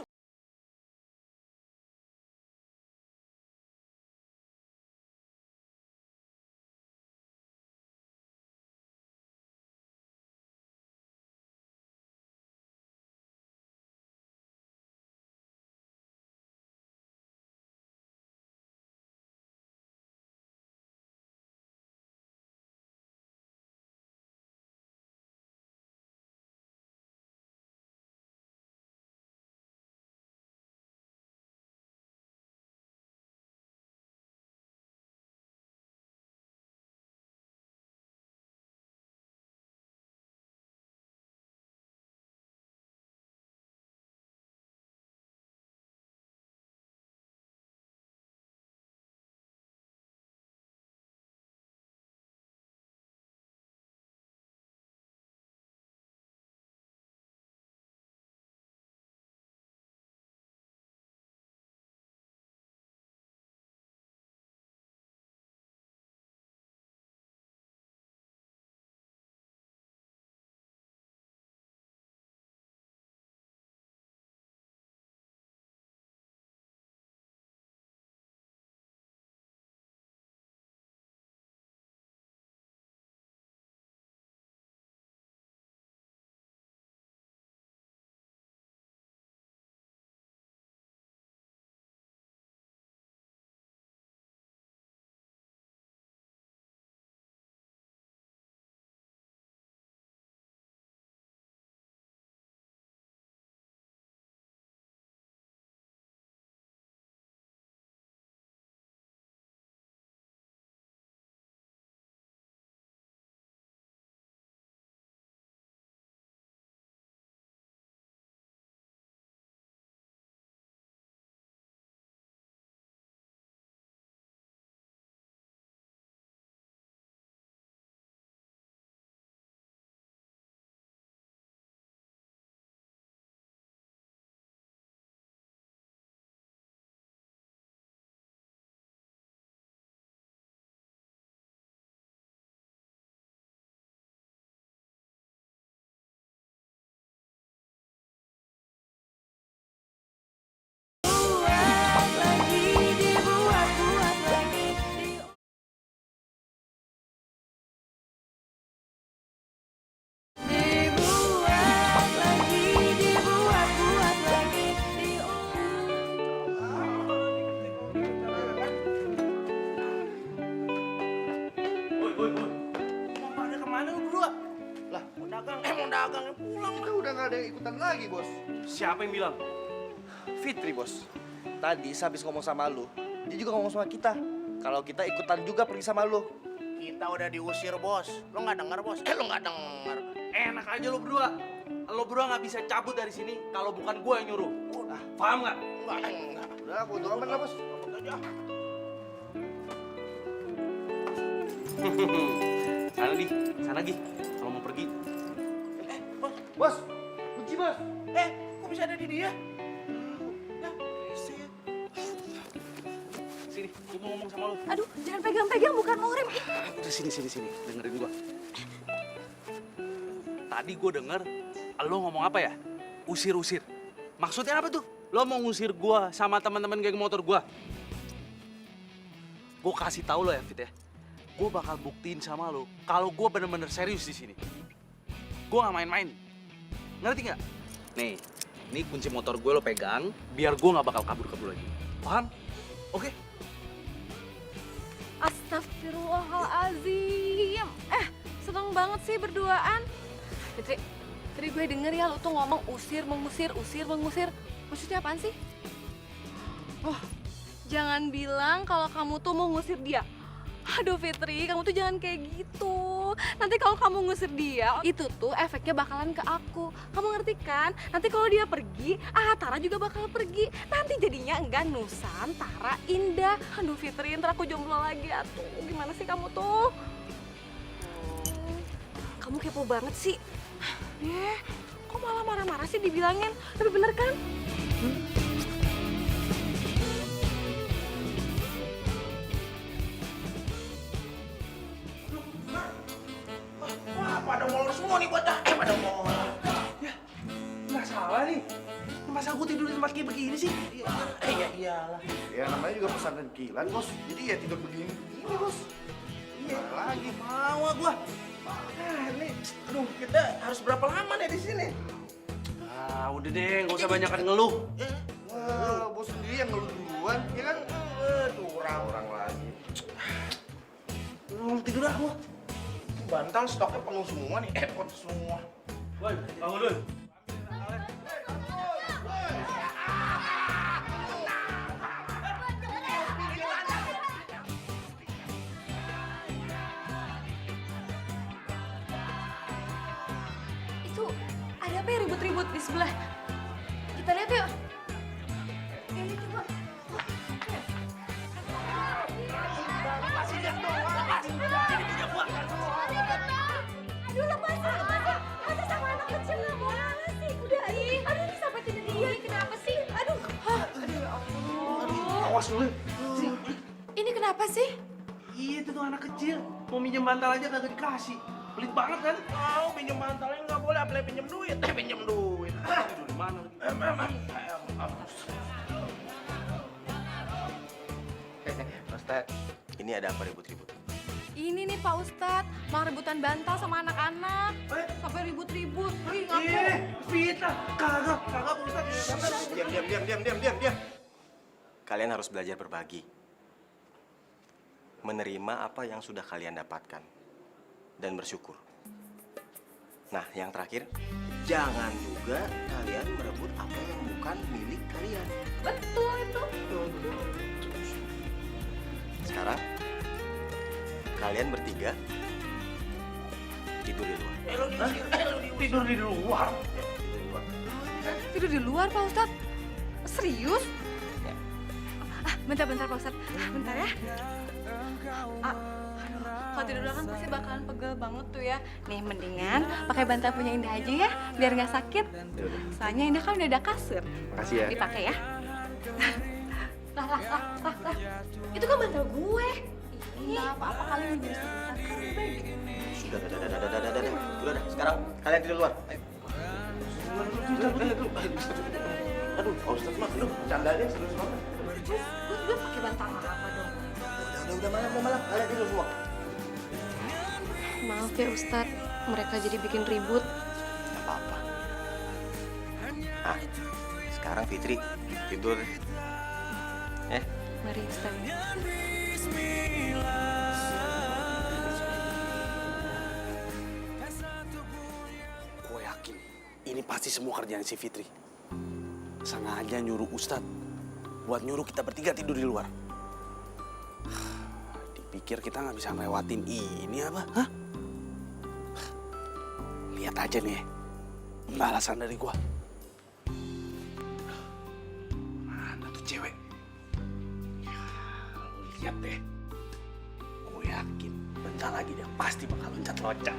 ikutan lagi, Bos. Siapa yang bilang? Fitri, Bos. Tadi habis ngomong sama lu, dia juga ngomong sama kita. Kalau kita ikutan juga pergi sama lu. Kita udah diusir, Bos. Lo nggak denger, Bos? Lo nggak denger. Enak aja lo berdua. Lo berdua nggak bisa cabut dari sini kalau bukan gue yang nyuruh. Paham nggak? Enggak. Udah, bodo amat lah, Bos. Sana Gi, kalau mau pergi. Bos, kunci, Bos. Kok bisa ada di dia? Sini, gue mau ngomong sama lo. Aduh, jangan pegang-pegang, bukan murim. Udah sini, dengerin gue. Tadi gue denger, lo ngomong apa ya? Usir-usir. Maksudnya apa tuh? Lo mau ngusir gue sama teman-teman geng motor gue? Gue kasih tahu lo ya, Fit ya. Gue bakal buktiin sama lo kalau gue bener-bener serius di sini. Gue gak main-main. Ngerti nggak? Nih, ini kunci motor gue lo pegang, biar gue nggak bakal kabur-kabur lagi. Paham? Oke? Astagfirullahalazim. Seneng banget sih berduaan. Fitri, tadi gue denger ya lo tuh ngomong usir, mengusir. Maksudnya apaan sih? Oh, jangan bilang kalau kamu tuh mau ngusir dia. Aduh Fitri, kamu tuh jangan kayak gitu. Nanti kalau kamu ngusir dia, itu tuh efeknya bakalan ke aku. Kamu ngerti kan? Nanti kalau dia pergi, Tara juga bakal pergi. Nanti jadinya enggak Nusantara Indah. Aduh Fitri, ntar aku jomblo lagi atuh. Gimana sih kamu tuh? Kamu kepo banget sih. Kok malah marah-marah sih dibilangin? Tapi bener kan? Pada molor semua nih bocah. Pada molor. Ya, nggak salah nih. Masa gue tidur di tempat kayak begini sih? Ya iyalah. Ya namanya juga pesantren kilat, Bos. Jadi ya tidur begini, Bos. Iya lagi mau gua. Ini, aduh kita harus berapa lama nih di sini? Udah deh, nggak usah banyakan ngeluh. Wah, Bos sendiri yang ngeluh duluan, ya kan? Tuh orang lagi. Mau tidur ah gua. Bantal stoknya penuh semua nih, airport semua. Woi, bangun dulu. Itu ada apa ya ribut-ribut di sebelah? Kita lihat yuk. Ini coba. Aduh lepasin. Masa sama anak kecil nggak boleh sih? Udah, aduh ini sampai tidak dia. Kenapa sih? Aduh. Aduh ya Allah. Awas dulu. Ini kenapa sih? Iya, itu tuh anak kecil. Mau minjem bantal aja kagak dikasih. Pelit banget kan? Mau pinjam bantalnya nggak boleh, apalagi pinjam duit. Pinjam duit. Tidur di mana? Ustaz, ini ada apa ribut-ribut? Ini nih Pak Ustadz, malah rebutan bantal sama anak-anak. Sampai ribut-ribut. Ih, ngaku. Fitnah. Kagak Pak Ustadz. Diam. Kalian harus belajar berbagi. Menerima apa yang sudah kalian dapatkan. Dan bersyukur. Nah, yang terakhir, jangan juga kalian merebut apa yang bukan milik kalian. Betul itu. Sekarang, kalian bertiga tidur di luar. Tidur di luar. Tidur di luar Pak Ustadz? Serius? Bentar Pak Ustadz. Bentar ya. Kalau tidur dulu kan pasti bakalan pegel banget tuh ya. Nih mendingan pakai bantal punya Indah aja ya, biar nggak sakit. Soalnya Indah kan udah ada kasur. Makasih ya. Dipakai ya. Lah. Itu kan bantal gue. Nggak apa-apa kali ini jadi sebentar. Kan udah baik. Sudah. Udah, sekarang kalian tidur luar. Ayo. Aduh, Pak Ustadz mah, bercanda aja serius banget. Gue pakai bantal apa dong? Udah malam. Kalian tidur semua. Maaf ya Ustadz, mereka jadi bikin ribut. Gak apa-apa. Nah, sekarang Fitri tidur. Mari Ustadz. Gue yakin ini pasti pasti semua kerjaan si Fitri. Sengaja nyuruh Ustadz buat nyuruh kita bertiga tidur di luar. Dipikir kita nggak bisa ngelewatin ini apa? Hah? Lihat aja nih balasan dari gua. Mana tuh cewek? Ya, lu lihat deh. Gue yakin bentar lagi dia pasti bakal loncat-loncat.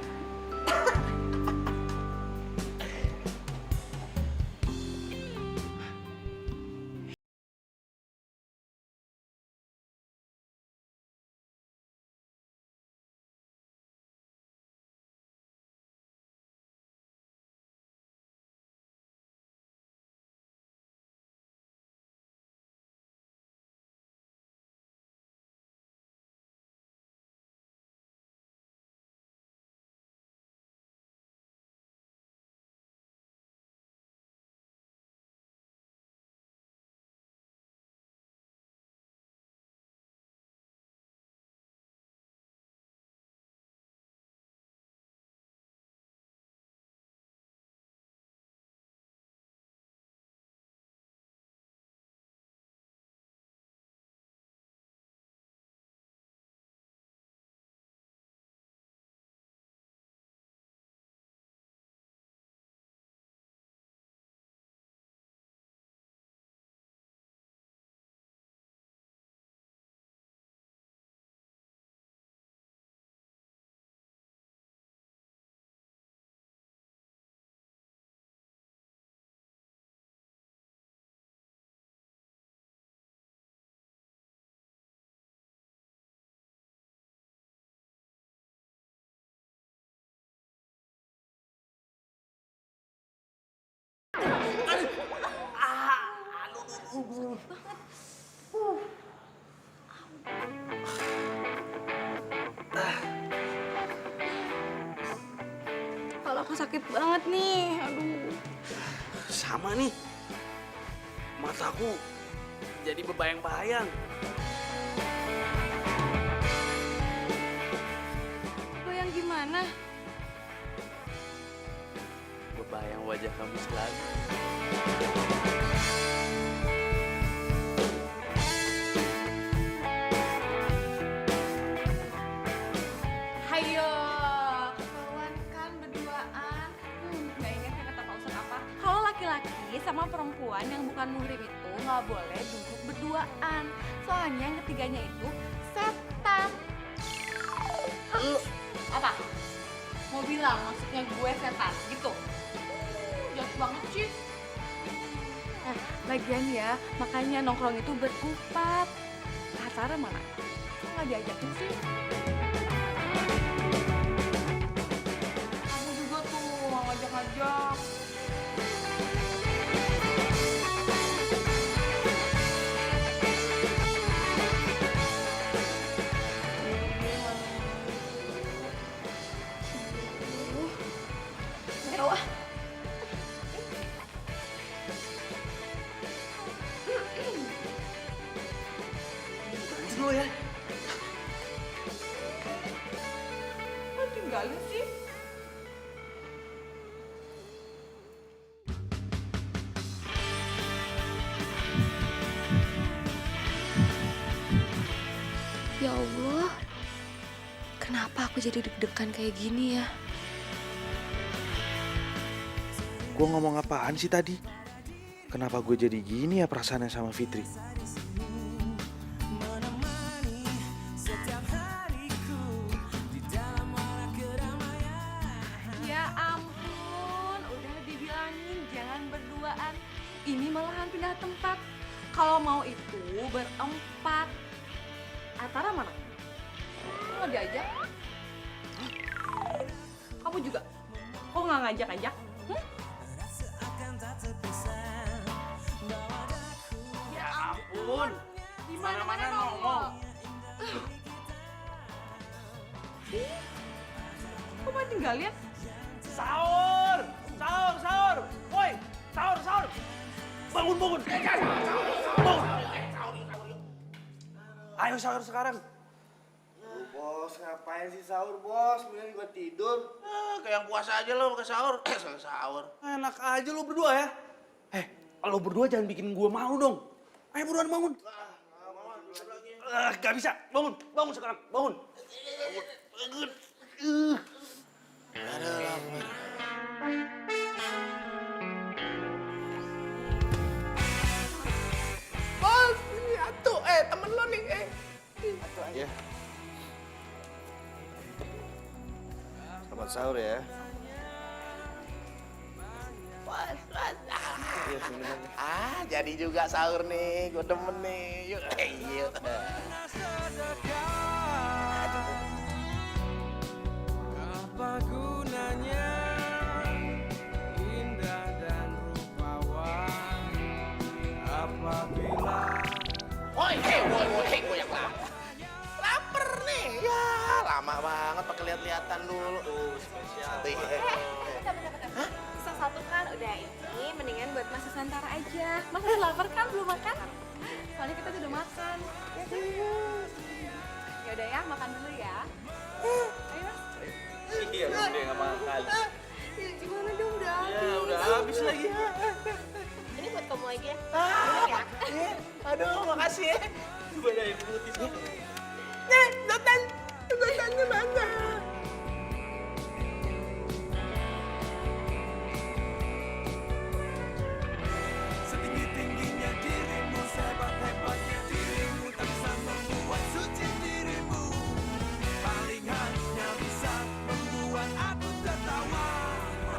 Kepala aku sakit banget nih, aduh. Sama nih. Mataku jadi bebayang-bayang. Bayang gimana? Bebayang wajah kamu selalu. Hayo, ketahuan kan berduaan. Nggak ingat kan kata Pak Ustadz apa? Kalau laki-laki sama perempuan yang bukan muhrim itu nggak boleh duduk berduaan. Soalnya yang ketiganya itu setan. Lu apa? Mau bilang maksudnya gue setan gitu? Jahat banget sih. Lagian ya, makanya nongkrong itu berkupat. Acara mana? Kok nggak diajakin sih? Kamu juga tuh ngajak-ngajak. Mewah. Dulu ya. Kok tinggalin sih? Ya Allah, kenapa aku jadi deg-degan kayak gini ya? Gue ngomong apaan sih tadi? Kenapa gue jadi gini ya perasaannya sama Fitri? Ya ampun, udah dibilangin jangan berduaan. Ini malahan pindah tempat. Kalau mau itu berempat. Atara mana? Nggak diajak? Kamu juga? Kok nggak ngajak-ngajak? Ya ampun. Di Mana-mana nongol. Kok mau tinggalin? Sahur! Sahur, sahur! Woi, sahur, sahur! Bangun, bangun! Bangun! Ayo sahur sekarang. Bos, ngapain sih sahur, Bos? Mending gua tidur. Kayak yang puasa aja lo pakai sahur. Sahur. Enak aja lo berdua ya. Lo berdua jangan bikin gua malu dong. Ayo buruan bangun. Gak bisa. Bangun sekarang. Bangun. Bos, ini Atu. Temen lo nih. Atu aja. Selamat sahur ya. Bos. Jadi juga sahur nih. Gue demen nih. Yuk. Yuk. Apa gunanya indah dan rupawan apabila Woi, gue yang lapar. Lapar nih. Ya, lama banget pakai lihat-lihatan dulu. Spesial. Bentar. Satu kan udah ini, mendingan buat Mas Nusantara aja. Mas udah lapar kan, belum makan? Soalnya kita udah makan. Ya udah ya, makan dulu ya. Ayo Mas. Iya, udah gak makan. Gimana dong, udah habis. Ya, udah habis lagi. Ini buat kamu aja. Aduh, makasih ya. Gue ada yang putih. Dotannya mana? setinggi-tingginya dirimu, sehebat-hebatnya dirimu, tak bisa membuat suci dirimu. Paling hanya bisa membuat aku tertawa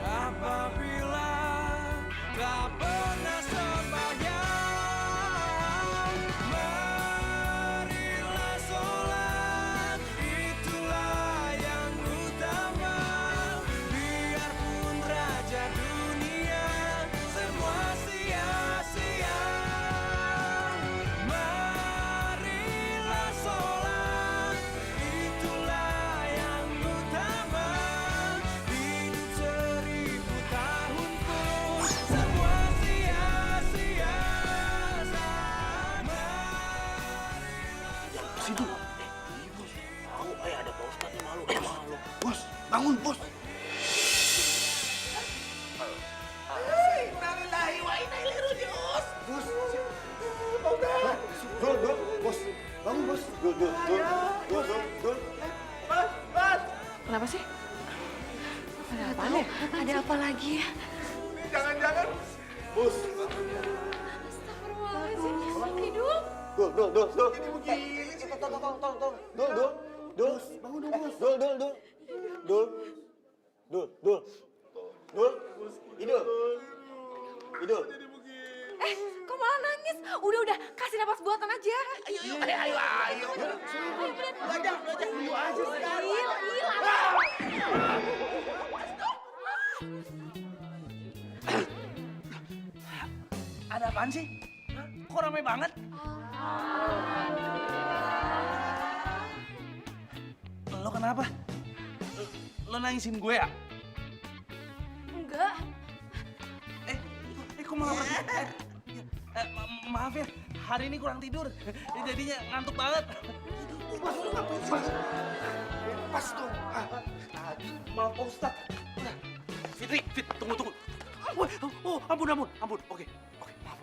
apabila tak pernah sembahyang. Marilah sholat, itulah yang utama. Biarpun raja dunia semua sia-sia. Marilah sholat, itulah yang utama. Hidup 1000 tahun pun semua sia-sia. Situ. Bos. Tahu, ada Pak Ustadz nih malu. Malu. Bos, bangun, Bos. Innalillahi wa inna ilaihi raji'un. Bos. Dul, Bos. Bangun, Bos. Dul. Bos. Kenapa sih? Ada apa ya? Ada apa lagi ya? Jangan-jangan. Bos. Astagfirullahaladzim. Hidup. Dul. Jadi begini sih. Tolong. Dul. Bangun dong, Bos. Dul. Idul. Kok malah nangis? Udah, kasih napas buatan aja. Ayo. Ada apaan sih? Hah? Kok ramai banget? Lo kenapa? Lo nangisin gue ya? Enggak. Kok malah pergi? Maaf ya, hari ini kurang tidur. Jadinya ngantuk banget. Pas tuh. Maaf Pak Ustadz. Fitri, tunggu. Oh, ampun. Oke, maaf.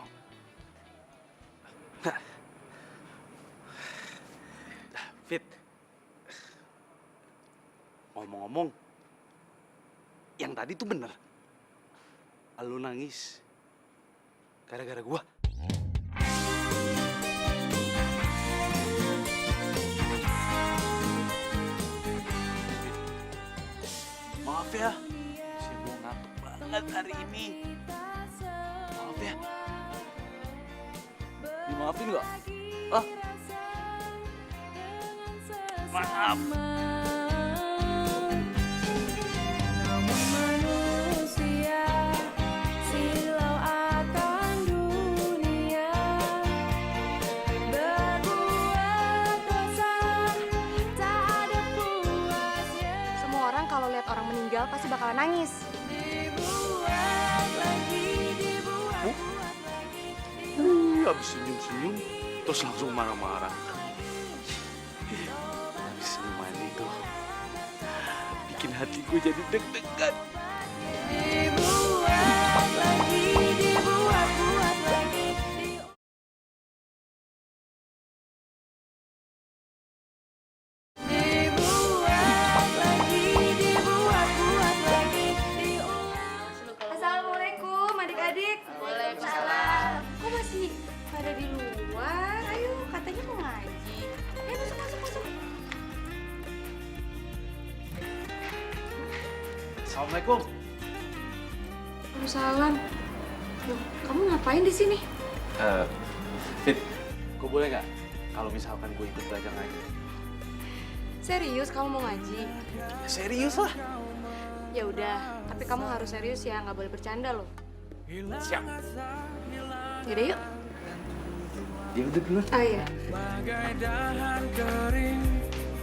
Fit, ngomong-ngomong, yang tadi tuh bener. Lu nangis gara-gara gua. Maaf ya, si gua ngantuk banget hari ini. Maaf ya. Dimaafin nggak? Hah? Maaf. Namun manusia silau akan dunia, berbuat dosa tak ada puasnya. Semua orang kalau lihat orang meninggal pasti bakalan nangis. Dibuat lagi, dibuat lagi. Habis senyum-senyum, terus langsung marah-marah. Habis senyum aja bikin hati gue jadi deg-degan. Dibuat lagi, dibuat-buat lagi. Dibuat lagi, dibuat-buat lagi. Assalamualaikum adik-adik. Waalaikumsalam. Kok masih pada di luar? Ayo, katanya mau ngaji. Ayo masuk, masuk, masuk. Assalamualaikum. Waalaikumsalam. Loh, kamu ngapain di sini? Fit, gue boleh nggak kalau misalkan gue ikut belajar ngaji? Serius kamu mau ngaji? Ya, serius lah. Ya udah, tapi kamu harus serius ya, nggak boleh bercanda loh. Siap. Yaudah yuk. Ya udah dulu. Ah iya. Bagai dahan kering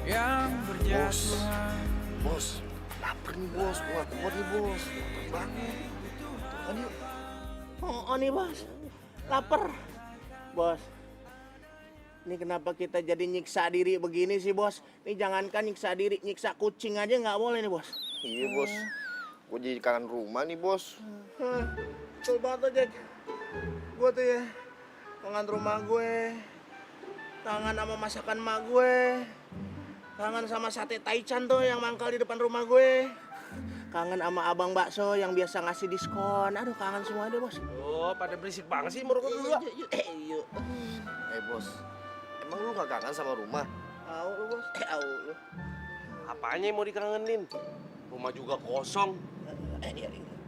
yang berjatuhan. Bos, lapar nih bos, kuat nih bos, lapar banget. Makan yuk. Oh nih bos, lapar. Bos, ini kenapa kita jadi nyiksa diri begini sih bos? Ini jangankan nyiksa diri, nyiksa kucing aja nggak boleh nih bos. Iya bos, gue jadi kangen rumah nih bos. Betul banget tuh Jack. Gue tuh ya, kangen rumah gue, kangen sama masakan mak gue, kangen sama sate taichan tuh yang mangkal di depan rumah gue, kangen sama abang bakso yang biasa ngasih diskon. Aduh kangen semua deh bos. Oh, pada berisik banget sih merokok dulu. Yuk. Bos, emang lu gak kangen sama rumah? Au lu bos. Au lu. Apanya yang mau dikangenin? Rumah juga kosong.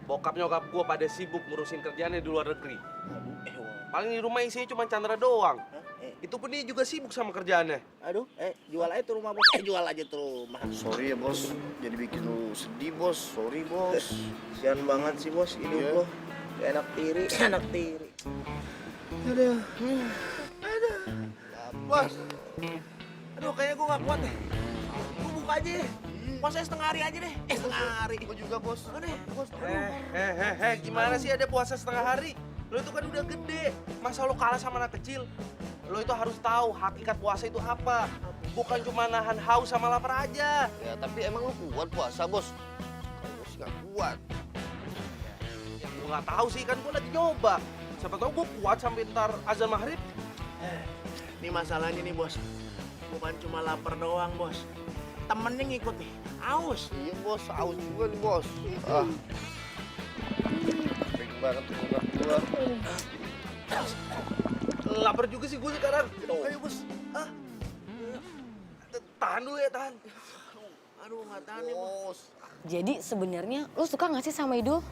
Bokap nyokap gue pada sibuk ngurusin kerjaannya di luar negeri. Paling di rumah isinya cuma Chandra doang. Itu pun dia juga sibuk sama kerjaannya. Aduh, jual aja tuh rumah bos. Jual aja tuh rumah. Sorry ya bos, jadi bikin lu sedih bos. Sorry bos. Kasian banget sih bos hidup Iya. lo. Kayak anak tiri, anak tiri. Aduh. Aduh. Bos. Aduh, kayaknya gue gak kuat deh. Gue buka aja deh. Puasanya setengah hari aja deh. Setengah hari. Gue juga bos. Aduh, bos. Gimana sih ada puasa setengah hari? Lo itu kan udah gede. Masa lo kalah sama anak kecil? Lo itu harus tahu hakikat puasa itu apa. Bukan cuma nahan haus sama lapar aja. Ya tapi emang lu kuat puasa bos? Kalau gue sih gak kuat. Ya gue nggak tahu sih, kan gue lagi nyoba. Siapa tahu gue kuat sampai ntar azan maghrib. Ini masalahnya nih bos. Bukan cuma lapar doang bos. Temennya ngikut nih. Aus. Iya bos, aus juga nih bos. Pengen banget tuh gua. Lapar juga sih gue sekarang. Ayo bos. Tahan dulu ya, tahan. Aduh, nggak tahan nih bos. Jadi sebenarnya lu suka nggak sih sama Idul?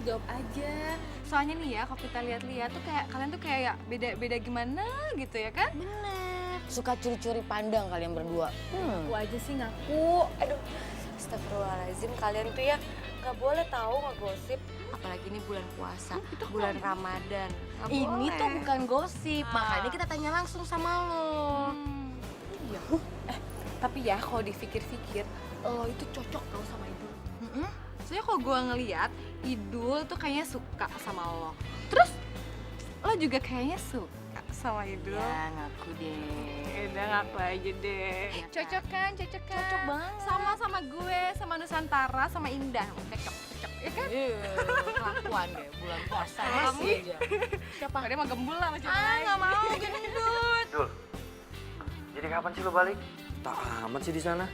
Jawab aja. Soalnya nih ya, kalau kita lihat-lihat tuh kayak kalian tuh kayak beda-beda gimana gitu ya kan? Bener. Suka curi-curi pandang kalian berdua. Aku aja sih ngaku. Aduh, astagfirullahaladzim, kalian tuh ya nggak boleh tahu ngegosip. Apalagi ini bulan puasa, bulan Ramadan. Nggak Ini boleh. tuh bukan gosip, Makanya kita tanya langsung sama lo. Iya. Tapi ya kalau dipikir-pikir, lo itu cocok tau sama Idul. Soalnya kalau gue ngeliat, Idul tuh kayaknya suka sama lo. Terus lo juga kayaknya suka sama Idul. Ya ngaku deh. Udah ngaku aja deh. Ya kan? Cocok kan? Cocok kan? Cocok banget. Sama gue, sama Nusantara, sama Indah. Cocok, ya kan? Kelakuan deh, bulan puasa Kamu? masih aja. Siapa? Dia mah gembul lah macam Nggak mau, gendut. Dul, jadi kapan sih lo balik? Tak amat sih di sana.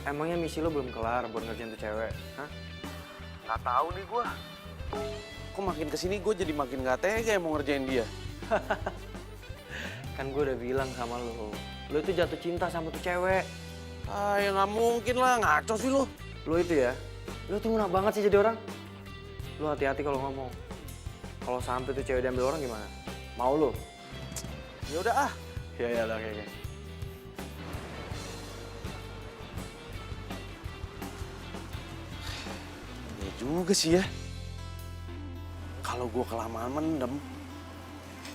Emangnya misi lo belum kelar buat ngerjain tuh cewek? Hah? Nggak tahu nih gue. Kok makin kesini gue jadi makin nggak tega mau ngerjain dia. Kan gue udah bilang sama lo itu jatuh cinta sama tuh cewek. Ah, ya nggak mungkin lah, ngaco sih lo. Lo itu ya, lo tuh mudah banget sih jadi orang. Lo hati-hati kalau ngomong. Kalau sampai tuh cewek diambil orang gimana? Mau lo? Ya udah ah. Ya lah, oke. Ya juga sih ya. Kalau gue kelamaan mendem,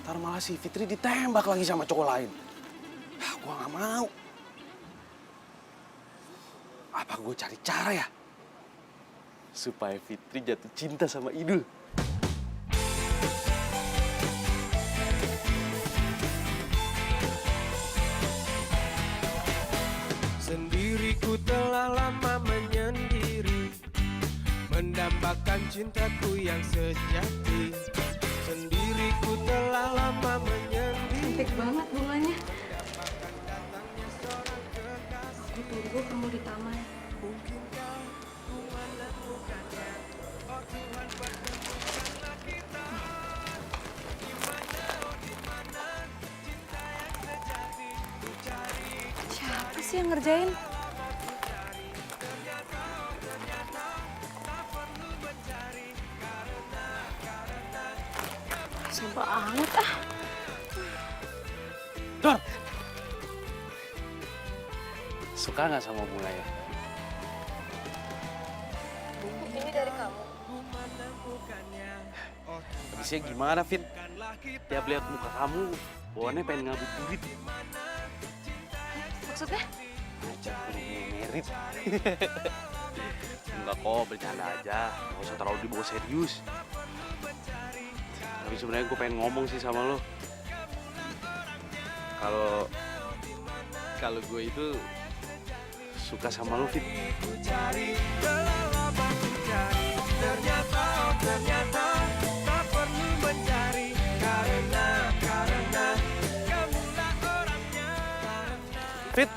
ntar malah si Fitri ditembak lagi sama cowok lain. Ah, gue nggak mau. Apa gue cari cara ya? Supaya Fitri jatuh cinta sama Idul. cintaku yang sejati. Sendiriku telah lama menyendiri. Cantik banget bunganya. Aku tunggu kamu di taman. Siapa sih yang ngerjain? Sumpah amat ah. Dor! Suka nggak sama bunga ya? Ini dari kamu. Habisnya gimana, Fit? Tiap lihat muka kamu, bawaannya pengen ngabuburit. Maksudnya? Ngajak merit. Enggak kok, bercanda aja. Nggak usah terlalu dibawa serius. Tapi sebenarnya gue pengen ngomong sih sama lo. Kalau gue itu suka sama lo, Fit. Ternyata tak perlu mencari karena kamulah orangnya. Fit,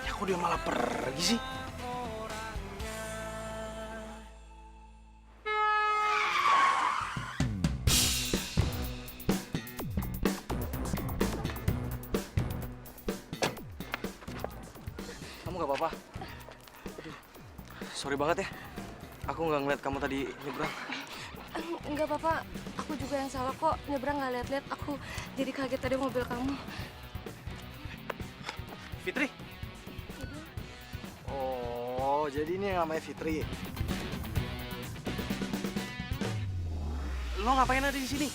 ya kok dia malah pergi sih? Kamu nggak apa-apa? Sorry banget ya. Aku nggak ngeliat kamu tadi nyebrang. Enggak apa-apa, aku juga yang salah kok. Nyebrang nggak lihat-lihat, aku jadi kaget tadi mobil kamu. Fitri? Oh, jadi ini yang namanya Fitri. Lo ngapain ada di sini?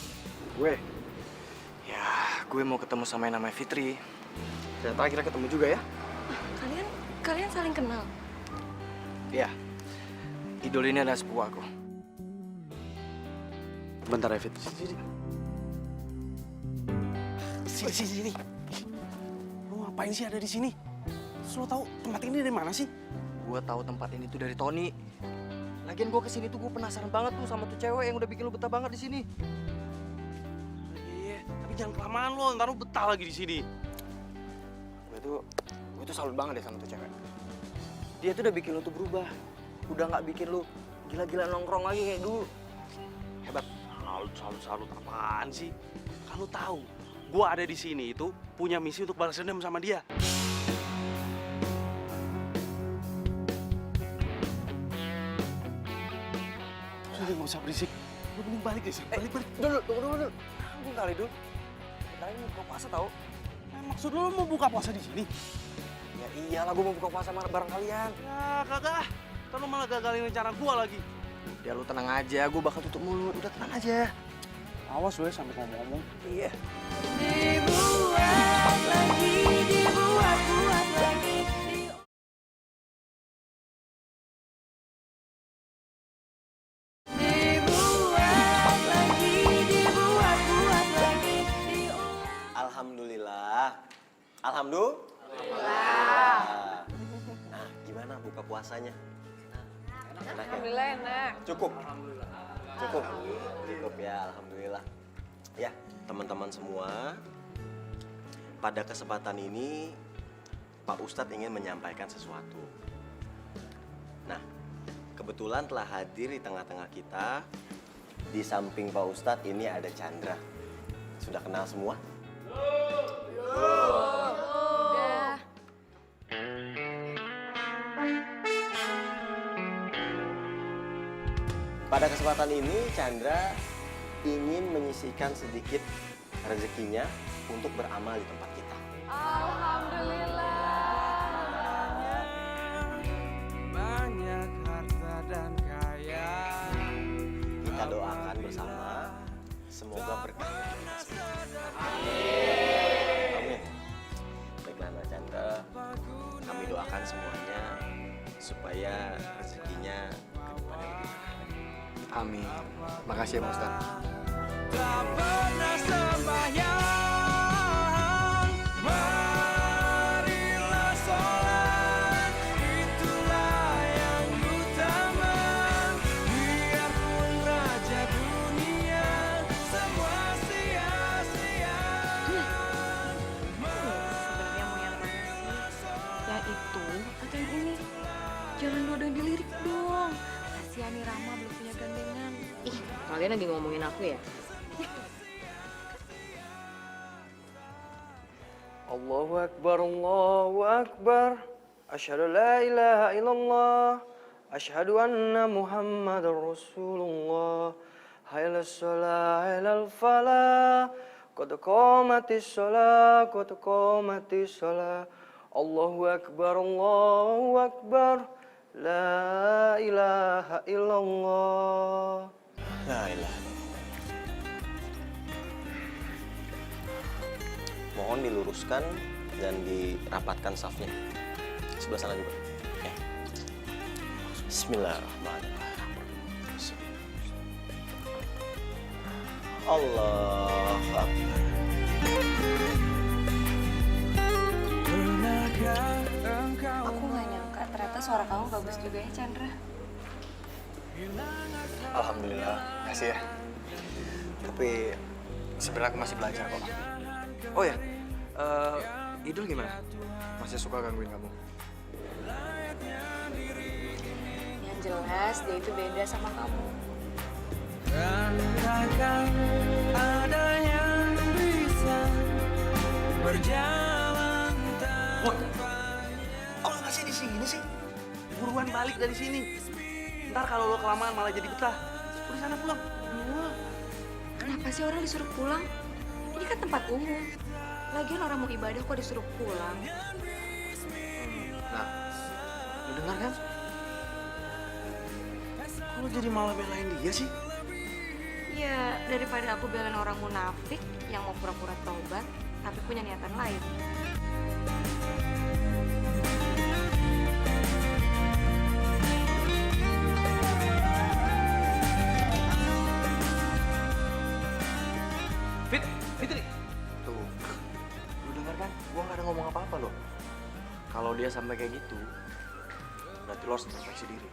Gue? Ya, gue mau ketemu sama yang namanya Fitri. Ternyata akhirnya ketemu juga ya. Kalian saling kenal? Iya. Idol ini adalah sepupu aku. Bentar ya, Fit. Sini. Lo ngapain sih ada di sini? Terus lo tahu tempat ini dari mana sih? Gue tahu tempat ini tuh dari Tony. Lagian gue kesini tuh gue penasaran banget tuh sama tuh cewek yang udah bikin lo betah banget di sini. Iya, tapi jangan kelamaan lo, ntar lo betah lagi di sini. Gue tuh salut banget deh sama tuh cewek. Dia tuh udah bikin lo tuh berubah. Udah nggak bikin lo gila-gila nongkrong lagi kayak dulu. Hebat. Salut apaan sih? Kan lo tahu, gue ada di sini itu punya misi untuk balas dendam sama dia. Udah nggak usah berisik. Lo mending balik deh sih. Balik. Dulu. Tunggu kali dulu. Bentar ini buka puasa tau. Maksud lo mau buka puasa di sini? Ya iyalah, gue mau buka puasa bareng kalian. Ya kagak. Ntar lo malah gagalin rencana gue lagi. Udah lu tenang aja, gue bakal tutup mulut. Udah tenang aja. Awas lo ya sampai ngomong-ngomong. Iya. Dibuat lagi, dibuat lagi. Alhamdulillah. Nah, gimana buka puasanya? Enak ya? Alhamdulillah enak. Cukup ya, alhamdulillah. Ya, teman-teman semua, pada kesempatan ini Pak Ustadz ingin menyampaikan sesuatu. Nah, kebetulan telah hadir di tengah-tengah kita. Di samping Pak Ustadz ini ada Chandra. Sudah kenal semua? Udah. Pada kesempatan ini, Chandra ingin menyisihkan sedikit rezekinya untuk beramal di tempat kita. Alhamdulillah. Banyak harta dan kaya. Kita doakan bersama, semoga berkah bagi kita semua. Amin. Baiklah, Mbak Chandra, kami doakan semuanya supaya rezekinya ke depannya lebih baik. Amin. Makasih ya, Pak Ustadz. Tak pernah sembahyang, marilah sholat, itulah yang utama. Biarpun Kalian lagi ngomongin aku ya? Allahu Akbar, Allahu Akbar. Asyhadu la ilaha illallah. Asyhadu anna Muhammadar Rasulullah. Hayal sholah, hayal falah. Qad qamatis sholah, qad qamatis sholah. Allahu Akbar, Allahu Akbar. La ilaha illallah. La ilaha. Mohon diluruskan dan dirapatkan safnya. Sebelah sana juga. Ya. Bismillahirrahmanirrahim. Allahu Akbar. Aku nggak nyangka ternyata suara kamu bagus juga ya, Chandra. Alhamdulillah, kasih ya. Tapi sebenarnya aku masih belajar kok. Oh ya, Idul gimana? Masih suka gangguin kamu? Yang jelas dia itu beda sama kamu. Dan takkan ada yang bisa berjalan Kok lo masih di sini sih? Buruan balik dari sini. Ntar kalau lo kelamaan malah jadi betah. Udah sana pulang. Kenapa sih orang disuruh pulang? Ini kan tempat umum. Lagian orang mau ibadah kok disuruh pulang. Nah, lo dengar kan? Kok lo jadi malah belain dia sih? Ya, daripada aku belain orang munafik yang mau pura-pura tobat, tapi punya niatan lain. Fitri. Tuh, lu denger kan? Gua nggak ada ngomong apa-apa loh. Kalau dia sampai kayak gitu, berarti lo harus introspeksi diri.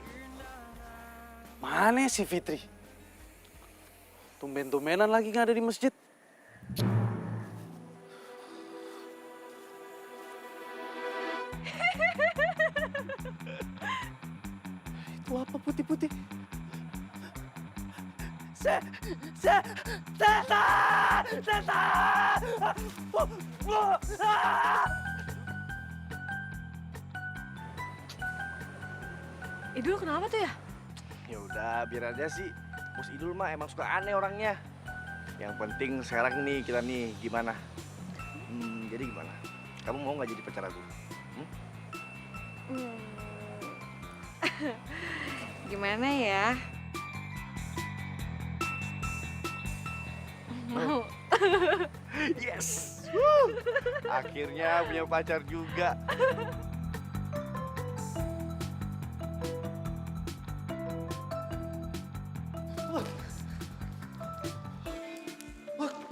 Mana si Fitri? Tumben-tumbenan lagi nggak ada di masjid. Itu apa putih-putih? Setan! Idul kenapa tuh ya? Ya udah, biar aja sih. Bos Idul mah emang suka aneh orangnya. Yang penting sekarang nih kita nih gimana? Jadi gimana? Kamu mau nggak jadi pacar aku? Gimana ya? Mau. Yes! Akhirnya punya pacar juga.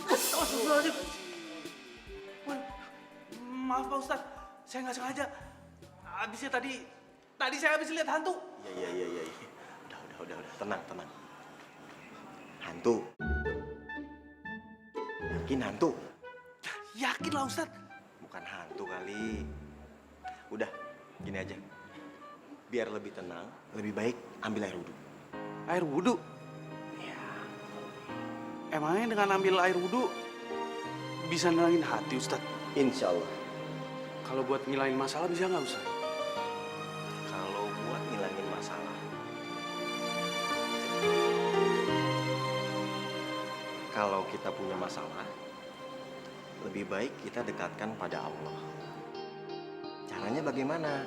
Astagfirullahaladzim. Maaf Pak Ustadz, saya nggak sengaja. Habisnya tadi saya habis lihat hantu. Iya. Udah. Tenang. Hantu. Yakin hantu? Yakin lah Ustadz. Bukan hantu kali. Udah, gini aja. Biar lebih tenang, lebih baik ambil air wudhu. Air wudhu? Iya. Emangnya dengan ambil air wudhu bisa nenangin hati Ustadz? Insya Allah. Kalau buat ngilangin masalah bisa nggak Ustadz? Kalau buat ngilangin masalah. Kalau kita punya masalah, lebih baik kita dekatkan pada Allah. Caranya bagaimana?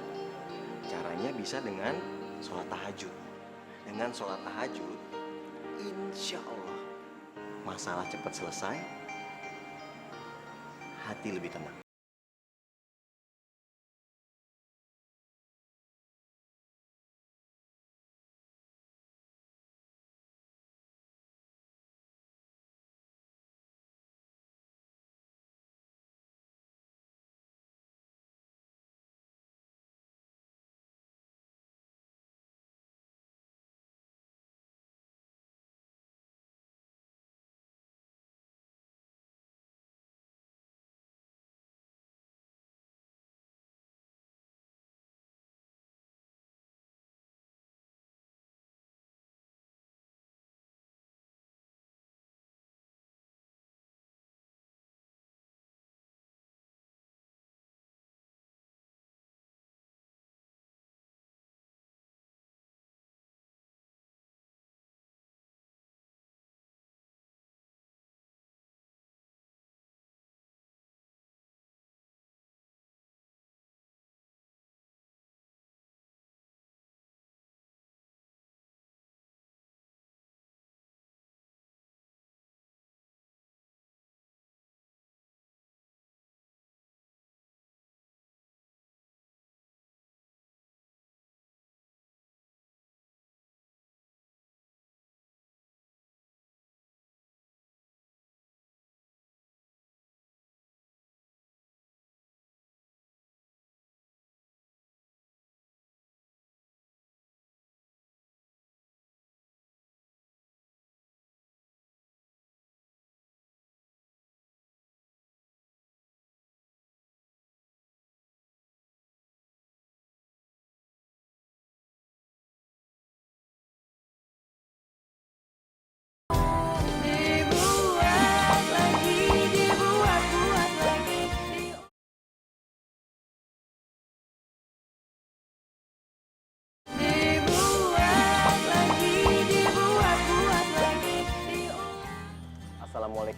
Caranya bisa dengan sholat tahajud. Dengan sholat tahajud, insya Allah masalah cepat selesai, hati lebih tenang.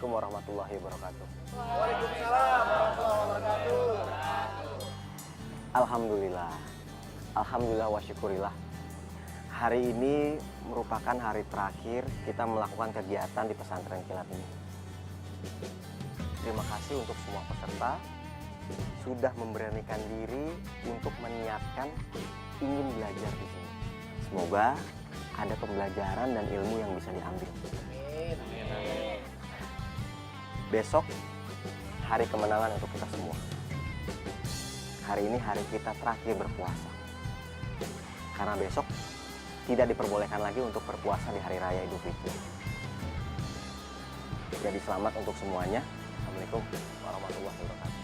Assalamualaikum warahmatullahi wabarakatuh. Waalaikumsalam warahmatullahi wabarakatuh. Alhamdulillah wa syukurillah. Hari ini merupakan hari terakhir kita melakukan kegiatan di pesantren kilat ini. Terima kasih untuk semua peserta sudah memberanikan diri untuk meniatkan ingin belajar di sini. Semoga ada pembelajaran dan ilmu yang bisa diambil. Besok hari kemenangan untuk kita semua. Hari ini hari kita terakhir berpuasa. Karena besok tidak diperbolehkan lagi untuk berpuasa di hari raya Idul Fitri. Jadi selamat untuk semuanya. Assalamualaikum warahmatullahi wabarakatuh.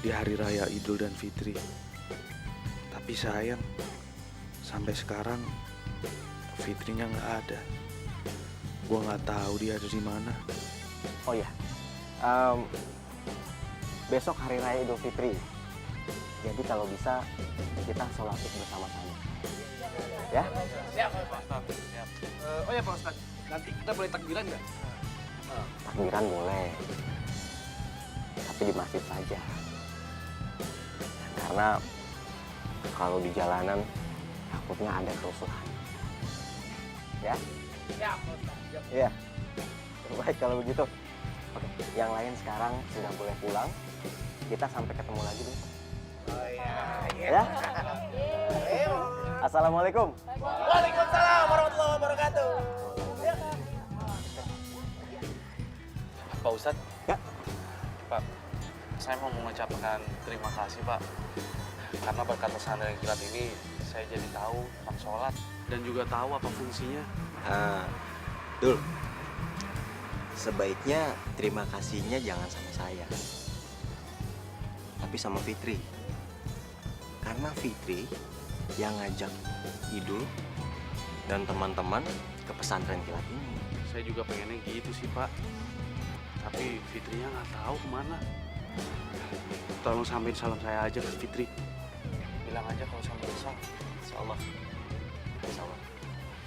Di hari raya Idul dan Fitri. Tapi sayang, sampai sekarang Fitrinya nggak ada. Gua nggak tahu dia ada di mana. Oh ya, besok hari raya Idul Fitri. Jadi kalau bisa kita sholat id bersama-sama. Ya? Siap, Pak Ustadz. Siap. Oh ya Pak Ustadz, nanti kita boleh takbiran nggak? Takbiran boleh, tapi di masjid saja. Karena kalau di jalanan takutnya ada kerusuhan. Ya? Siap, Pak Ustadz. Iya. Baik kalau begitu. Oke, yang lain sekarang sudah boleh pulang. Kita sampai ketemu lagi besok. Oh iya. Ya? Assalamualaikum. Waalaikumsalam warahmatullahi wabarakatuh. Pak Ustadz. Ya. Pak, saya mau mengucapkan terima kasih Pak. Karena berkat pesantren kilat ini, saya jadi tahu tentang sholat. Dan juga tahu apa fungsinya. Dul. Sebaiknya terima kasihnya jangan sama saya. Tapi sama Fitri. Karena Fitri yang ngajak Idul dan teman-teman ke pesantren kilat ini. Saya juga pengennya gitu sih Pak. Tapi Fitrinya nggak tahu kemana. Tolong sampein salam saya aja ke Fitri. Bilang aja kalau sampai besok. Insyaallah. Insyaallah.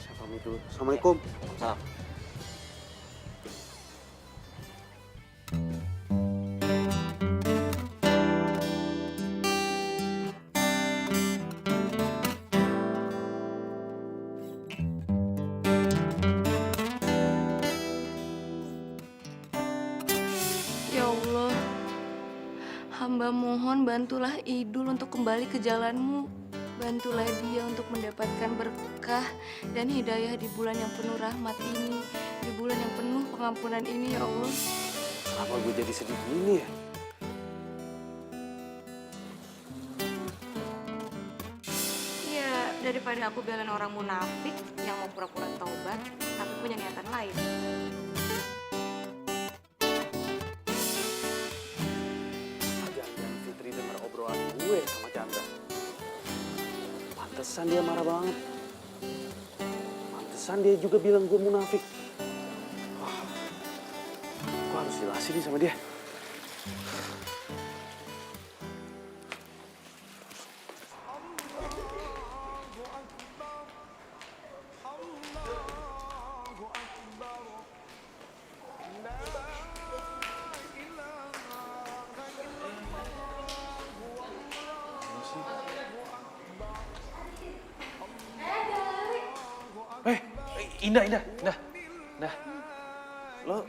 Saya pamit dulu. Assalamualaikum. Salam. Ya Allah, hamba mohon bantulah Idul untuk kembali ke jalanmu. Bantulah dia untuk mendapatkan berkah dan hidayah di bulan yang penuh rahmat ini. Di bulan yang penuh pengampunan ini ya Allah. Kenapa gue jadi sedih gini ya? Ya, daripada aku belain orang munafik yang mau pura-pura taubat, tapi punya niatan lain. Jangan Fitri dengar obrolan gue sama Chandra. Pantesan dia marah banget. Pantesan dia juga bilang gue munafik. Wah, gue harus jelasin nih sama dia. Indah.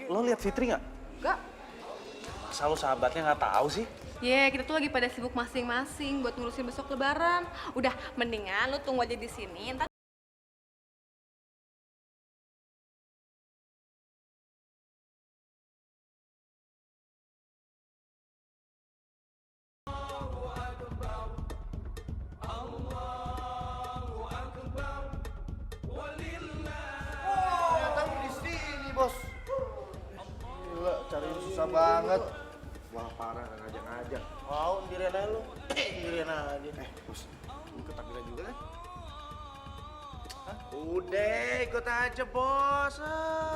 Lo lihat Fitri nggak? Enggak. Masa lo sahabatnya nggak tahu sih? Kita tuh lagi pada sibuk masing-masing buat ngurusin besok lebaran. Udah, mendingan lu tunggu aja di sini. Ntar Ternyata di sini, Bos. Gila, cariin susah banget. Wah parah, nggak ngajak-ngajak. Mau sendirian aja lu. Sendirian aja. Bos, lu ikut takbiran juga kan? Udah, ikut aja, Bos.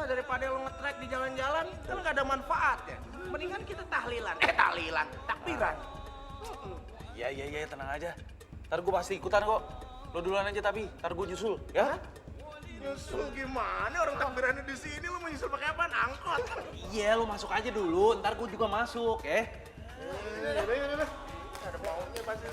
Daripada lu nge-track di jalan-jalan, kan nggak ada manfaatnya. Mendingan kita tahlilan. Takbiran. Iya, tenang aja. Ntar gue pasti ikutan kok. Lo duluan aja tapi, ntar gue nyusul, ya? Nyusul gimana? Orang takbirannya di sini, lu mau nyusul pakai apaan? Angkot. Iya, lu masuk aja dulu, ntar gue juga masuk, ya. Yaudah. Ada maunya pasti.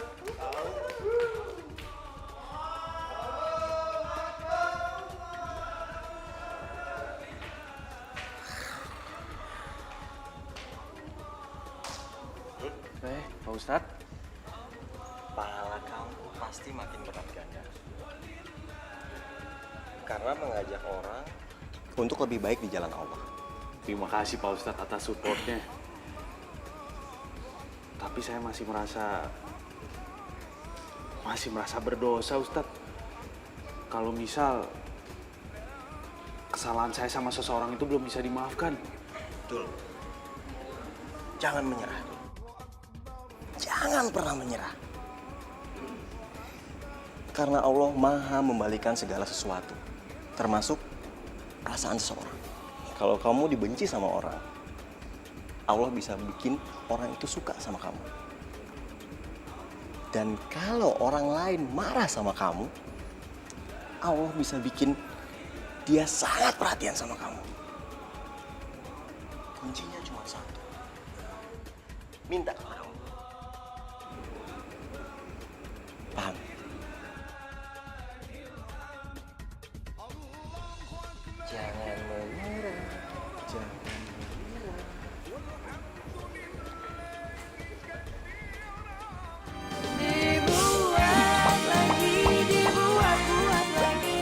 Pak Ustadz. Pahala kamu pasti makin berlipat ganda. Karena mengajak orang untuk lebih baik di jalan Allah. Terima kasih Pak Ustadz atas supportnya. Tapi saya masih merasa berdosa Ustadz. Kalau misal kesalahan saya sama seseorang itu belum bisa dimaafkan. Betul. Jangan menyerah. Jangan pernah menyerah. Karena Allah Maha membalikan segala sesuatu, termasuk perasaan seseorang. Kalau kamu dibenci sama orang, Allah bisa bikin orang itu suka sama kamu. Dan kalau orang lain marah sama kamu, Allah bisa bikin dia sangat perhatian sama kamu. Kuncinya cuma satu. Minta kepada Allah. Paham? Jangan menyerah, jangan menyerah. Dibuat lagi, dibuat lagi.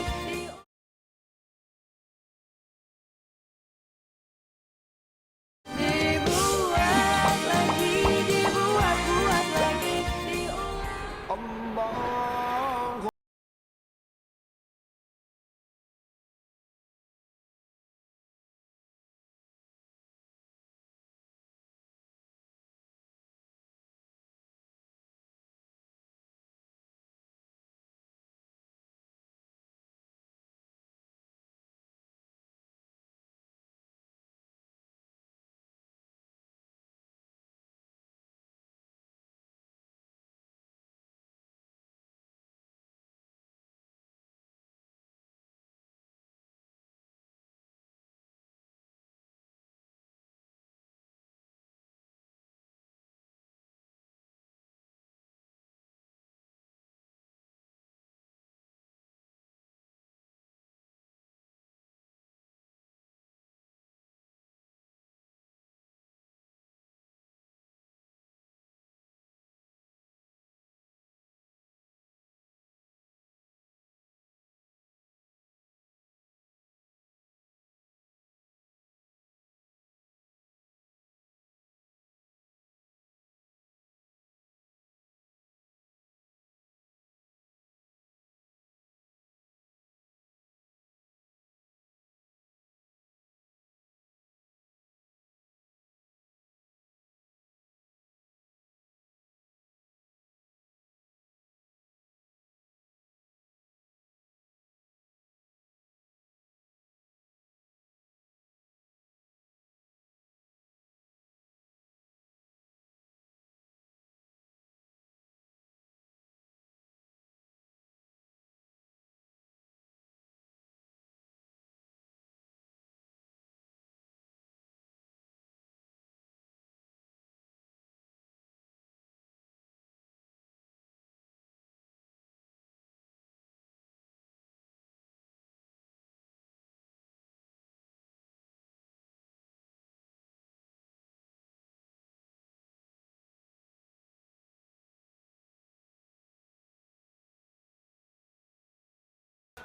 Dibuat lagi, dibuat lagi.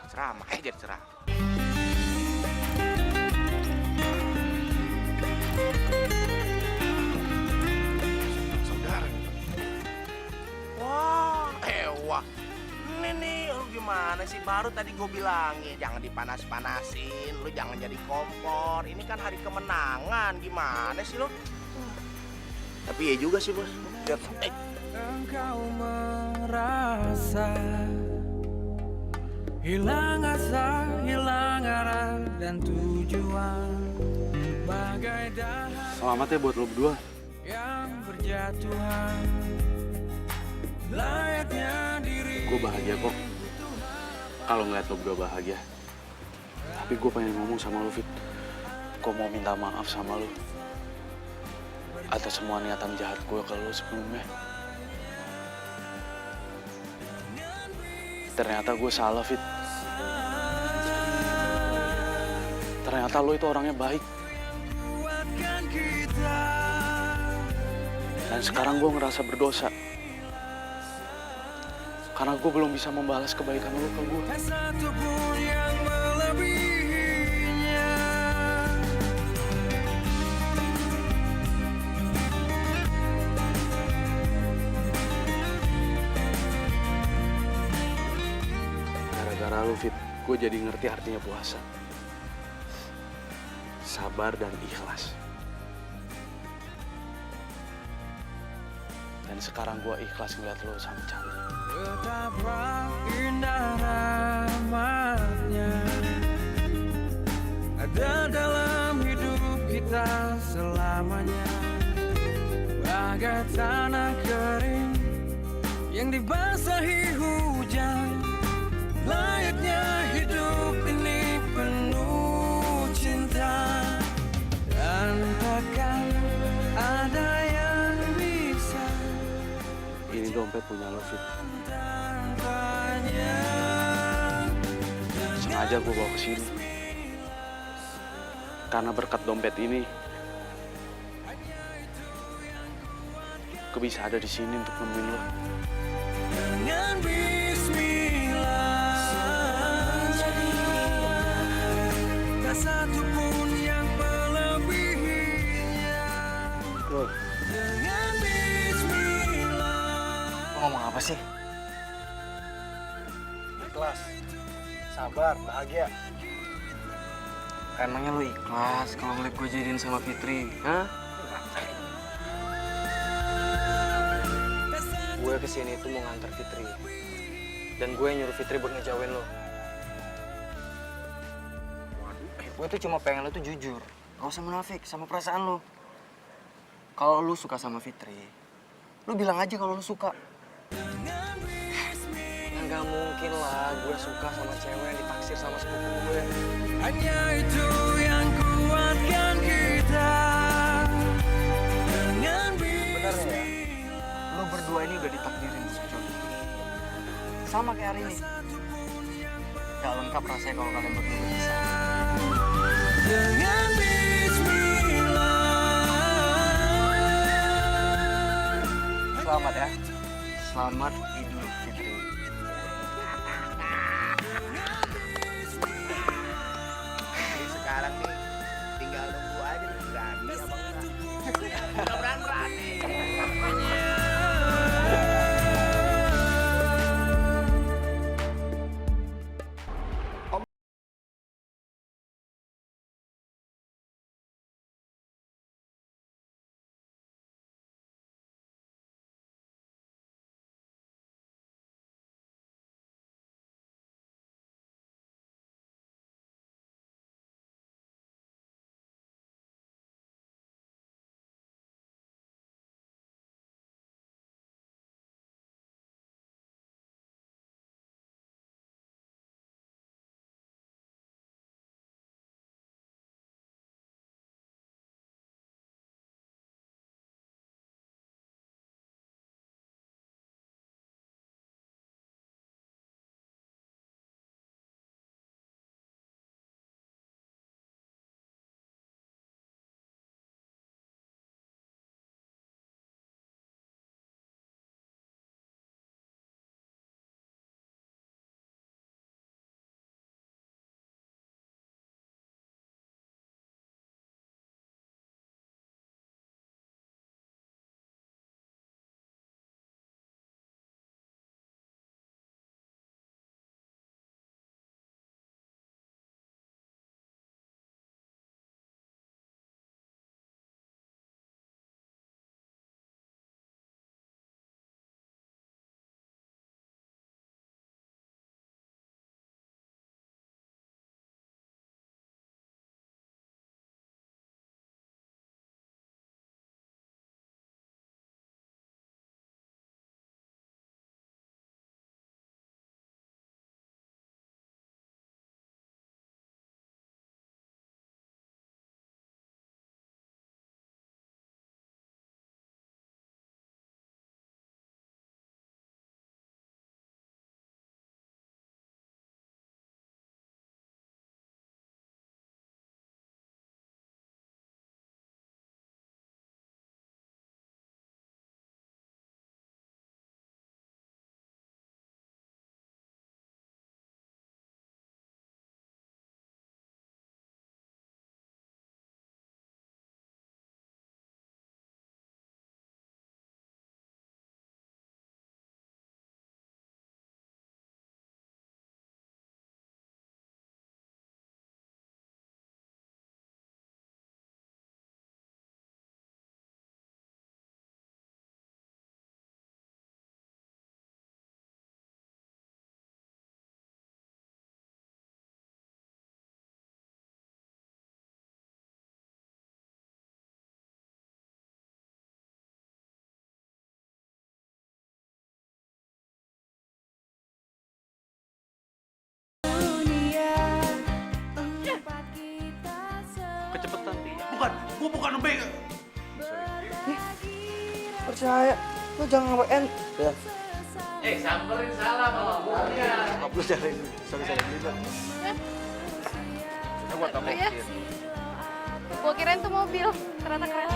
Ceramah, jadi ceramah. Saudara. Wah, wah. Ini nih, lu gimana sih? Baru tadi gue bilangin, jangan dipanas-panasin. Lu jangan jadi kompor. Ini kan hari kemenangan. Gimana sih lu? Tapi ya juga sih, Bos. Engkau merasa hilang asa, hilang arah dan tujuan, bagai dahan Selamat ya buat lo berdua. yang berjatuhan. Layaknya diri Gue bahagia kok kalau ngeliat lo berdua bahagia. Tapi gue pengen ngomong sama lu, Fit. Gue mau minta maaf sama lu atas semua niatan jahat gue ke lu sebelumnya. Ternyata gue salah, Fit. Ternyata lu itu orangnya baik. Dan sekarang gue ngerasa berdosa. Karena gue belum bisa membalas kebaikan lu ke gue. Gara-gara lu, Fit, gue jadi ngerti artinya puasa. Sabar dan ikhlas. Dan sekarang gue ikhlas ngeliat lo sama Chandra. Betapa indah rahmatnya ada dalam hidup kita selamanya. Bagai tanah kering yang dibasahi hujan, layaknya hidup ini penuh cinta. Dan takkan ada yang bisa. Ini dompet punya lo, Fit. Sengaja gue bawa ke sini. Karena berkat dompet ini, gue bisa ada di sini untuk nemuin lo. Dengan bismillah, tak satu pun yang melebihinya. Loh, Dengan bismillah. lo ngomong apa sih? Ikhlas, sabar, bahagia. Emangnya lo ikhlas kalau ngeliat gue jadiin sama Fitri? Hah? Gue kesini itu mau nganter Fitri. Dan gue nyuruh Fitri buat ngejauhin lo. Gue tuh cuma pengen lo tuh jujur. Gak usah munafik sama perasaan lo. Kalau lo suka sama Fitri, lo bilang aja kalau lo suka. Nggak mungkin lah gue suka sama cewek yang ditaksir sama sepupu gue. Hanya itu yang kuatkan kita. Dengan Bener ya? Lo berdua ini udah ditakdirin untuk jodoh. Sama kayak hari ini. Gak lengkap rasanya kalau kalian berdua berpisah. Dengan bismillah. Selamat ya. Selamat Idul Fitri. Jadi sekarang nih tinggal nunggu aja nih berani apa enggak. Mudah-mudahan berani. Gue bukan begal. Percaya, lo jangan ngapain. Ya. Samperin salah sama gue. Nggak perlu cari, sorry juga. Coba kamu. Iya. Gue kirain tuh mobil, ternyata keren.